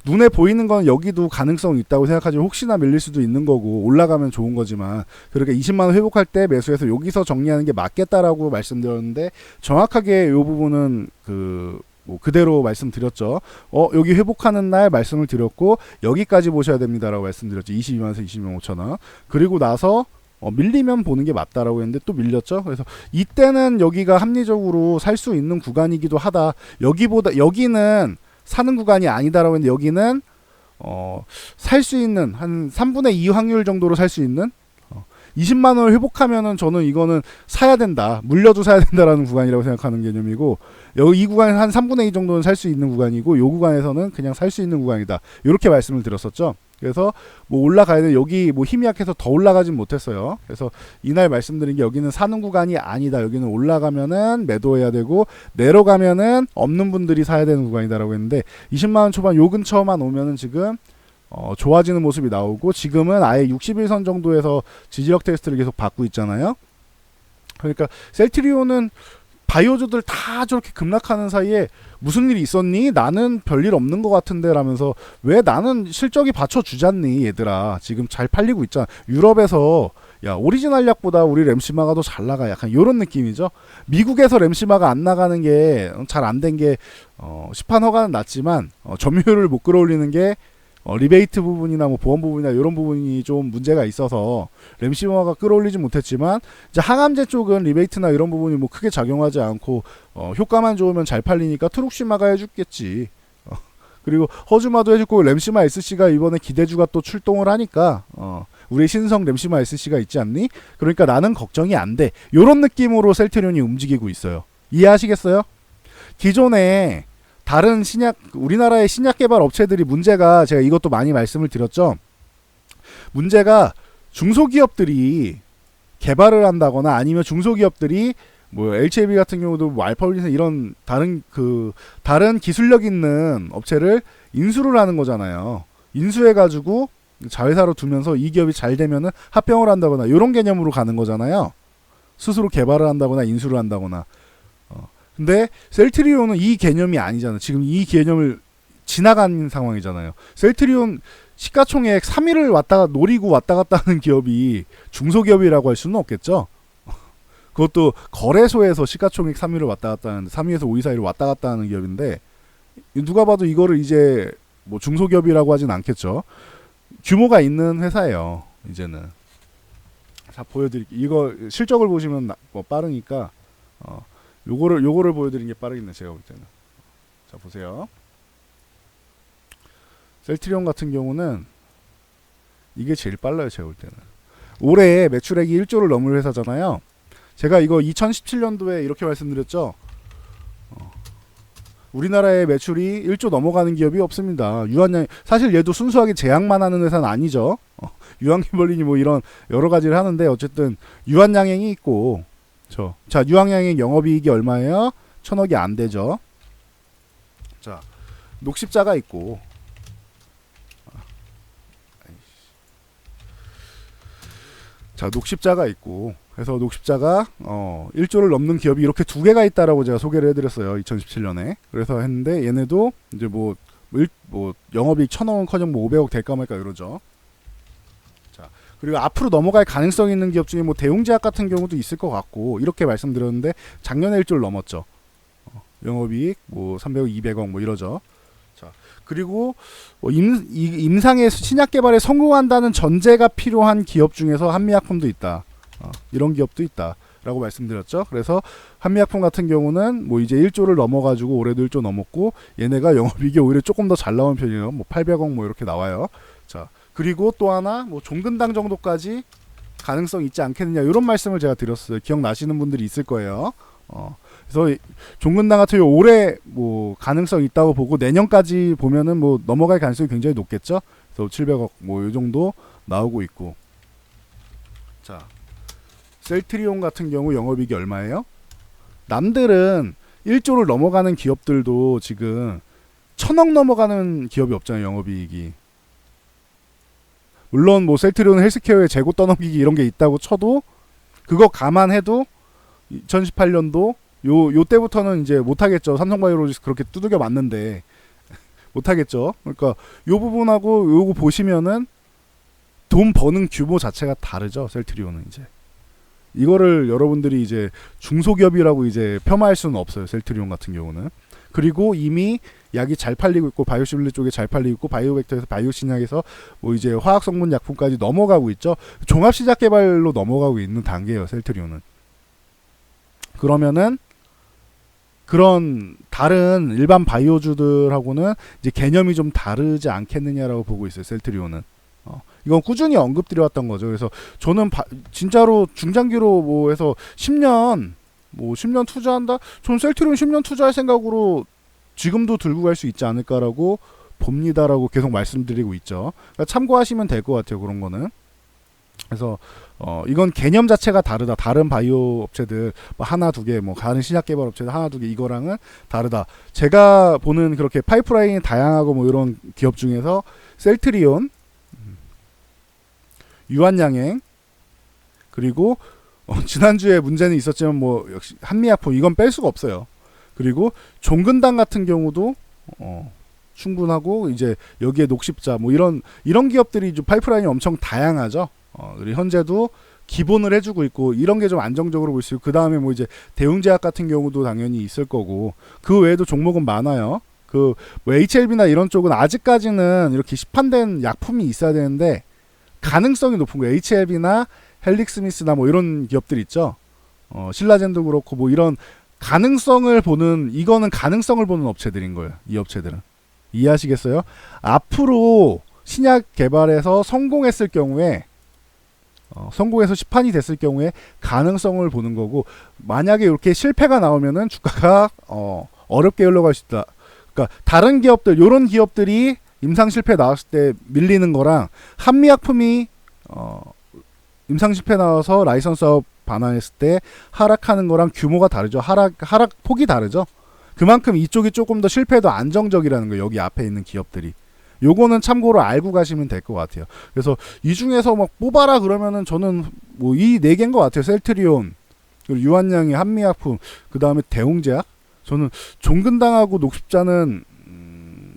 눈에 보이는 건 여기도 가능성이 있다고 생각하지만 혹시나 밀릴 수도 있는 거고 올라가면 좋은 거지만, 그러니까 20만원 회복할 때 매수해서 여기서 정리하는 게 맞겠다라고 말씀드렸는데, 정확하게 이 부분은 그대로 말씀드렸죠. 여기 회복하는 날 말씀을 드렸고 여기까지 보셔야 됩니다라고 말씀드렸죠. 22만원에서 22만 5천원. 그리고 나서 밀리면 보는 게 맞다라고 했는데 또 밀렸죠. 그래서 이때는 여기가 합리적으로 살 수 있는 구간이기도 하다. 여기는 사는 구간이 아니다라고 했는데 여기는 살 수 있는 한 3분의 2 확률 정도로 살 수 있는 20만원을 회복하면은 저는 이거는 사야 된다. 물려도 사야 된다라는 구간이라고 생각하는 개념이고, 이 구간은 한 3분의 2 정도는 살 수 있는 구간이고, 이 구간에서는 그냥 살 수 있는 구간이다. 이렇게 말씀을 드렸었죠. 그래서 뭐 올라가야 돼. 여기 뭐 힘이 약해서 더 올라가진 못했어요. 그래서 이날 말씀드린 게 여기는 사는 구간이 아니다. 여기는 올라가면은 매도해야 되고 내려가면은 없는 분들이 사야 되는 구간이다라고 했는데, 20만원 초반 요 근처만 오면은 지금 좋아지는 모습이 나오고, 지금은 아예 61선 정도에서 지지력 테스트를 계속 받고 있잖아요. 그러니까 셀트리온은 바이오주들 다 저렇게 급락하는 사이에 무슨 일이 있었니? 나는 별일 없는 것 같은데 라면서, 왜 나는 실적이 받쳐주잖니 얘들아. 지금 잘 팔리고 있잖아. 유럽에서 야 오리지널 약보다 우리 램시마가 더 잘 나가. 약간 이런 느낌이죠. 미국에서 램시마가 안 나가는 게 잘 안 된 게 시판 허가는 났지만 점유율을 못 끌어올리는 게 리베이트 부분이나 뭐 보험 부분이나 이런 부분이 좀 문제가 있어서 램시마가 끌어올리지 못했지만, 이제 항암제 쪽은 리베이트나 이런 부분이 뭐 크게 작용하지 않고 효과만 좋으면 잘 팔리니까 트룩시마가 해줬겠지. 그리고 허즈마도 해줄 거고 램시마 SC가 이번에 기대주가 또 출동을 하니까 우리 신성 램시마 SC가 있지 않니? 그러니까 나는 걱정이 안 돼. 요런 느낌으로 셀트리온이 움직이고 있어요. 이해하시겠어요? 기존에 다른 신약 우리나라의 신약 개발 업체들이 문제가 제가 이것도 많이 말씀을 드렸죠. 문제가 중소기업들이 개발을 한다거나 아니면 중소기업들이 뭐 LCB 같은 경우도 뭐 알파올리나 이런 다른 기술력 있는 업체를 인수를 하는 거잖아요. 인수해가지고 자회사로 두면서 이 기업이 잘 되면은 합병을 한다거나 이런 개념으로 가는 거잖아요. 스스로 개발을 한다거나 인수를 한다거나. 근데 셀트리온은 이 개념이 아니잖아요. 지금 이 개념을 지나간 상황이잖아요. 셀트리온 시가총액 3위를 노리고 왔다 갔다 하는 기업이 중소기업이라고 할 수는 없겠죠. 그것도 거래소에서 시가총액 3위를 왔다 갔다 하는데 3위에서 5위 사이를 왔다 갔다 하는 기업인데 누가 봐도 이거를 이제 뭐 중소기업이라고 하진 않겠죠. 규모가 있는 회사예요. 이제는. 자, 보여드릴게요. 이거 실적을 보시면 뭐 빠르니까 요거를 보여드리는 게 빠르겠네. 제가 볼 때는. 자, 보세요. 셀트리온 같은 경우는 이게 제일 빨라요. 제가 볼 때는. 올해 매출액이 1조를 넘을 회사잖아요. 제가 이거 2017년도에 이렇게 말씀드렸죠. 우리나라의 매출이 1조 넘어가는 기업이 없습니다. 유한양 사실 얘도 순수하게 제약만 하는 회사는 아니죠. 유한기벌린이 뭐 이런 여러 가지를 하는데 어쨌든 유한양행이 있고 자, 유한양행 영업이익이 얼마예요? 1,000억이 안 되죠. 자, 녹십자가 있고 녹십자가 있고 그래서 녹십자가 1조를 넘는 기업이 이렇게 두 개가 있다라고 제가 소개를 해드렸어요. 2017년에. 그래서 했는데 얘네도 이제 뭐 영업이익 1,000억은커녕 뭐 500억 될까 말까 이러죠. 자, 그리고 앞으로 넘어갈 가능성이 있는 기업 중에 뭐 대웅제약 같은 경우도 있을 것 같고 이렇게 말씀드렸는데 작년에 1조를 넘었죠. 영업이익 뭐 300억, 200억 뭐 이러죠. 자, 그리고 임상의 신약 개발에 성공한다는 전제가 필요한 기업 중에서 한미약품도 있다. 이런 기업도 있다 라고 말씀드렸죠. 그래서 한미약품 같은 경우는 뭐 이제 1조를 넘어가지고 올해도 1조 넘었고 얘네가 영업이익이 오히려 조금 더 잘 나온 편이에요. 뭐 800억 뭐 이렇게 나와요. 자, 그리고 또 하나 뭐 종근당 정도까지 가능성 있지 않겠느냐 이런 말씀을 제가 드렸어요. 기억나시는 분들이 있을 거예요. 그래서 종근당 같은 경우 올해 뭐 가능성 있다고 보고 내년까지 보면은 뭐 넘어갈 가능성이 굉장히 높겠죠. 그래서 700억 뭐 이 정도 나오고 있고. 자, 셀트리온 같은 경우 영업이익이 얼마예요? 남들은 1조를 넘어가는 기업들도 지금 1,000억 넘어가는 기업이 없잖아요. 영업이익이. 물론 뭐 셀트리온 헬스케어에 재고 떠넘기기 이런 게 있다고 쳐도 그거 감안해도 2018년도 요 때부터는 이제 못하겠죠. 삼성바이오로직스 그렇게 두들겨 맞는데 못하겠죠. 그러니까 요 부분하고 요거 보시면은 돈 버는 규모 자체가 다르죠. 셀트리온은 이제. 이거를 여러분들이 이제 중소기업이라고 이제 폄하할 수는 없어요. 셀트리온 같은 경우는. 그리고 이미 약이 잘 팔리고 있고 바이오시밀리 쪽에 잘 팔리고 있고 바이오벡터에서 바이오신약에서 뭐 이제 화학성분 약품까지 넘어가고 있죠. 종합시작 개발로 넘어가고 있는 단계예요. 셀트리온은. 그러면은 그런 다른 일반 바이오주들하고는 이제 개념이 좀 다르지 않겠느냐라고 보고 있어요. 셀트리온은. 이건 꾸준히 언급드려왔던 거죠. 그래서 저는 진짜로 중장기로 뭐 해서 10년 투자한다? 저는 셀트리온 10년 투자할 생각으로 지금도 들고 갈 수 있지 않을까라고 봅니다라고 계속 말씀드리고 있죠. 그러니까 참고하시면 될 것 같아요. 그런 거는. 그래서 이건 개념 자체가 다르다. 다른 바이오 업체들 뭐 하나 두 개, 뭐 다른 신약 개발 업체들 하나 두 개 이거랑은 다르다. 제가 보는 그렇게 파이프라인이 다양하고 뭐 이런 기업 중에서 셀트리온, 유한양행 그리고 지난주에 문제는 있었지만 뭐 역시 한미약품 이건 뺄 수가 없어요. 그리고 종근당 같은 경우도 충분하고 이제 여기에 녹십자 뭐 이런 기업들이 좀 파이프라인이 엄청 다양하죠. 그리고 현재도 기본을 해주고 있고 이런 게 좀 안정적으로 볼 수 있고 그 다음에 뭐 이제 대웅제약 같은 경우도 당연히 있을 거고 그 외에도 종목은 많아요. 그 뭐 HLB나 이런 쪽은 아직까지는 이렇게 시판된 약품이 있어야 되는데 가능성이 높은 거예요. HLB나 헬릭스미스나 뭐 이런 기업들 있죠. 신라젠도 그렇고 뭐 이런 가능성을 보는 이거는 가능성을 보는 업체들인 거예요. 이 업체들은. 이해하시겠어요? 앞으로 신약 개발에서 성공했을 경우에 성공해서 시판이 됐을 경우에 가능성을 보는 거고, 만약에 이렇게 실패가 나오면은 주가가 어렵게 흘러갈 수 있다. 그러니까 다른 기업들, 요런 기업들이 임상 실패 나왔을 때 밀리는 거랑 한미약품이 임상 실패 나와서 라이선스 사업 반환했을 때 하락하는 거랑 규모가 다르죠. 하락 폭이 다르죠. 그만큼 이쪽이 조금 더 실패도 안정적이라는 거예요. 여기 앞에 있는 기업들이. 요거는 참고로 알고 가시면 될 것 같아요. 그래서 이 중에서 막 뽑아라 그러면은 저는 뭐 이 네 개인 것 같아요. 셀트리온, 그리고 유한양이, 한미약품, 그 다음에 대웅제약. 저는 종근당하고 녹십자는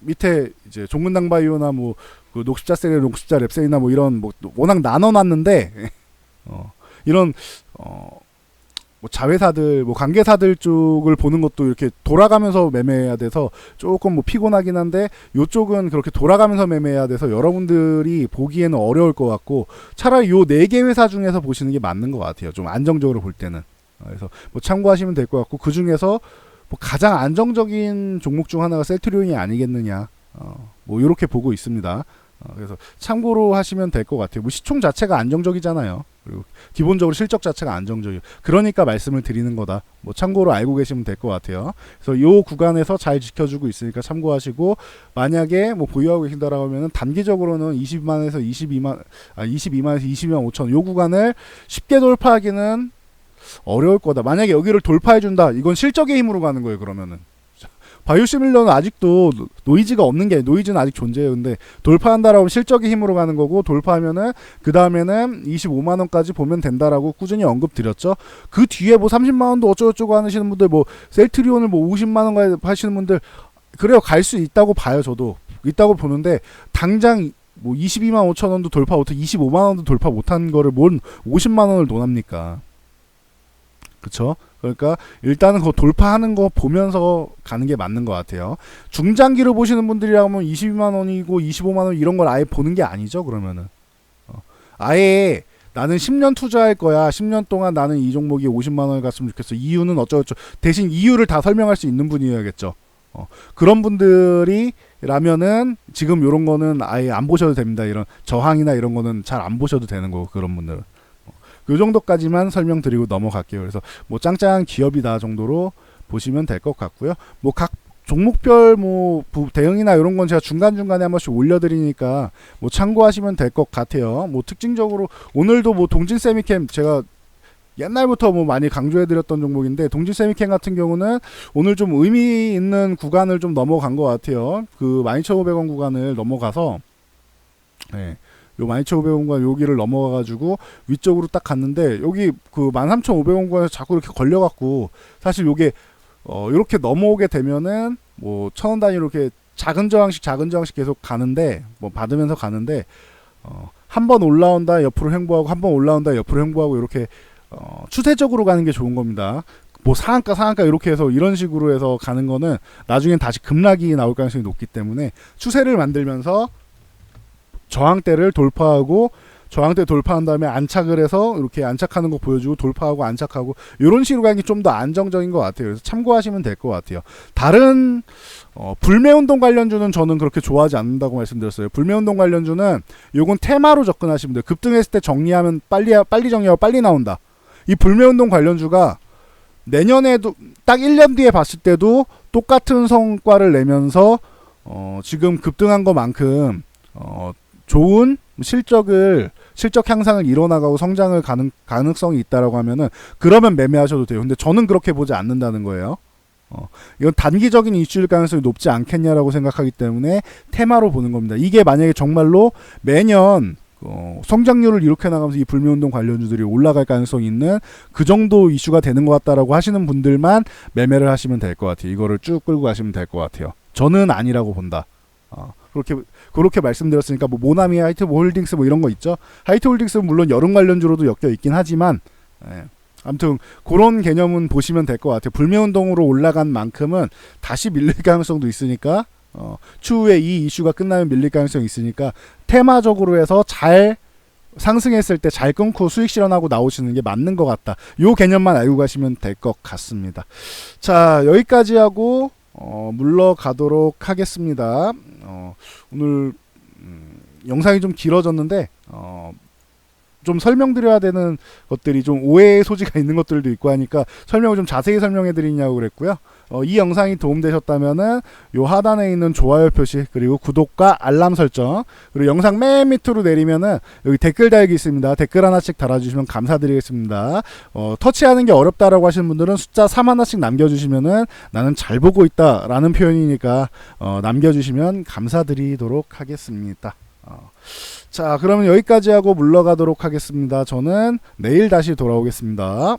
밑에 이제 종근당 바이오나 뭐 그 녹십자 셀, 녹십자 랩셀이나 뭐 이런 뭐 워낙 나눠놨는데 이런 뭐 자회사들, 뭐 관계사들 쪽을 보는 것도 이렇게 돌아가면서 매매해야 돼서 조금 뭐 피곤하긴 한데, 요쪽은 그렇게 돌아가면서 매매해야 돼서 여러분들이 보기에는 어려울 것 같고, 차라리 요 4개 회사 중에서 보시는 게 맞는 것 같아요. 좀 안정적으로 볼 때는. 그래서 뭐 참고하시면 될 것 같고, 그 중에서 뭐 가장 안정적인 종목 중 하나가 셀트리온이 아니겠느냐, 뭐 이렇게 보고 있습니다. 그래서 참고로 하시면 될 것 같아요. 뭐 시총 자체가 안정적이잖아요. 그리고 기본적으로 실적 자체가 안정적이에요. 그러니까 말씀을 드리는 거다. 뭐 참고로 알고 계시면 될 것 같아요. 그래서 요 구간에서 잘 지켜주고 있으니까 참고하시고, 만약에 뭐 보유하고 계신다라고 하면은 단기적으로는 22만에서 22만에서 22만 5천 요 구간을 쉽게 돌파하기는 어려울 거다. 만약에 여기를 돌파해준다, 이건 실적의 힘으로 가는 거예요. 그러면은 바이오시밀러는 아직도 노이즈가 없는 게, 노이즈는 아직 존재해요. 근데 돌파한다라고 하면 실적의 힘으로 가는 거고, 돌파하면은 그 다음에는 25만원까지 보면 된다라고 꾸준히 언급 드렸죠. 그 뒤에 뭐 30만원도 어쩌고저쩌고 하시는 분들, 뭐 셀트리온을 뭐 50만원 하시는 분들, 그래요. 갈 수 있다고 봐요. 저도 있다고 보는데, 당장 뭐 22만 5천원도 돌파 못해 25만원도 돌파 못한 거를 뭔 50만원을 논합니까? 그쵸? 그러니까 일단은 그 돌파하는 거 보면서 가는 게 맞는 것 같아요. 중장기로 보시는 분들이라면 22만 원이고 25만 원 이런 걸 아예 보는 게 아니죠. 그러면은 아예 나는 10년 투자할 거야. 10년 동안 나는 이 종목이 50만 원을 갔으면 좋겠어. 이유는 어쩌고저쩌고. 대신 이유를 다 설명할 수 있는 분이어야겠죠. 그런 분들이 라면은 지금 이런 거는 아예 안 보셔도 됩니다. 이런 저항이나 이런 거는 잘 안 보셔도 되는 거고, 그런 분들은. 요 정도까지만 설명드리고 넘어갈게요. 그래서 뭐 짱짱한 기업이다 정도로 보시면 될 것 같고요. 뭐 각 종목별 뭐 대응이나 이런 건 제가 중간중간에 한 번씩 올려드리니까 뭐 참고하시면 될 것 같아요. 뭐 특징적으로 오늘도 뭐 동진세미캠, 제가 옛날부터 뭐 많이 강조해드렸던 종목인데, 동진세미캠 같은 경우는 오늘 좀 의미 있는 구간을 좀 넘어간 것 같아요. 그 12,500원 구간을 넘어가서, 네, 요 12,500원과 여기를 넘어가가지고 위쪽으로 딱 갔는데, 여기 그 13,500원 구간에서 자꾸 이렇게 걸려갖고, 사실 요게 이렇게 넘어오게 되면은 뭐 1,000원 단위로 이렇게 작은 저항씩 계속 가는데, 뭐 받으면서 가는데, 한 번 올라온다 옆으로 횡보하고, 한 번 올라온다 옆으로 횡보하고, 이렇게 추세적으로 가는 게 좋은 겁니다. 뭐 상한가 이렇게 해서 이런 식으로 해서 가는 거는 나중엔 다시 급락이 나올 가능성이 높기 때문에, 추세를 만들면서 저항대를 돌파하고, 저항대 돌파한 다음에 안착을 해서 이렇게 안착하는 거 보여주고, 돌파하고 안착하고, 이런 식으로 가는 게 좀 더 안정적인 것 같아요. 그래서 참고하시면 될 것 같아요. 다른 불매운동 관련주는 저는 그렇게 좋아하지 않는다고 말씀드렸어요. 불매운동 관련주는 요건 테마로 접근하시면 돼요. 급등했을 때 정리하면 빨리 정리하고 빨리 나온다. 이 불매운동 관련주가 내년에도 딱 1년 뒤에 봤을 때도 똑같은 성과를 내면서 지금 급등한 것만큼 좋은 실적 향상을 이뤄나가고 성장을 가능성이 있다라고 하면은, 그러면 매매하셔도 돼요. 근데 저는 그렇게 보지 않는다는 거예요. 이건 단기적인 이슈일 가능성이 높지 않겠냐라고 생각하기 때문에 테마로 보는 겁니다. 이게 만약에 정말로 매년 성장률을 이렇게 나가면서 이 불매운동 관련주들이 올라갈 가능성이 있는 그 정도 이슈가 되는 것 같다라고 하시는 분들만 매매를 하시면 될 것 같아요. 이거를 쭉 끌고 가시면 될 것 같아요. 저는 아니라고 본다. 그렇게 말씀드렸으니까, 뭐 모나미, 하이트홀딩스 뭐 이런 거 있죠. 하이트홀딩스는 물론 여름 관련주로도 엮여 있긴 하지만, 아무튼 그런 개념은 보시면 될 것 같아요. 불매운동으로 올라간 만큼은 다시 밀릴 가능성도 있으니까, 추후에 이 이슈가 끝나면 밀릴 가능성이 있으니까 테마적으로 해서 잘 상승했을 때 잘 끊고 수익 실현하고 나오시는 게 맞는 것 같다. 요 개념만 알고 가시면 될 것 같습니다. 자, 여기까지 하고 물러가도록 하겠습니다. 오늘 영상이 좀 길어졌는데 좀 설명드려야 되는 것들이 좀 오해의 소지가 있는 것들도 있고 하니까 설명을 좀 자세히 설명해 드리냐고 그랬고요. 이 영상이 도움되셨다면은 요 하단에 있는 좋아요 표시 그리고 구독과 알람 설정 그리고 영상 맨 밑으로 내리면은 여기 댓글 달기 있습니다. 댓글 하나씩 달아주시면 감사드리겠습니다. 터치하는 게 어렵다라고 하시는 분들은 숫자 3 하나씩 남겨주시면은 나는 잘 보고 있다라는 표현이니까 남겨주시면 감사드리도록 하겠습니다. 자, 그러면 여기까지 하고 물러가도록 하겠습니다. 저는 내일 다시 돌아오겠습니다.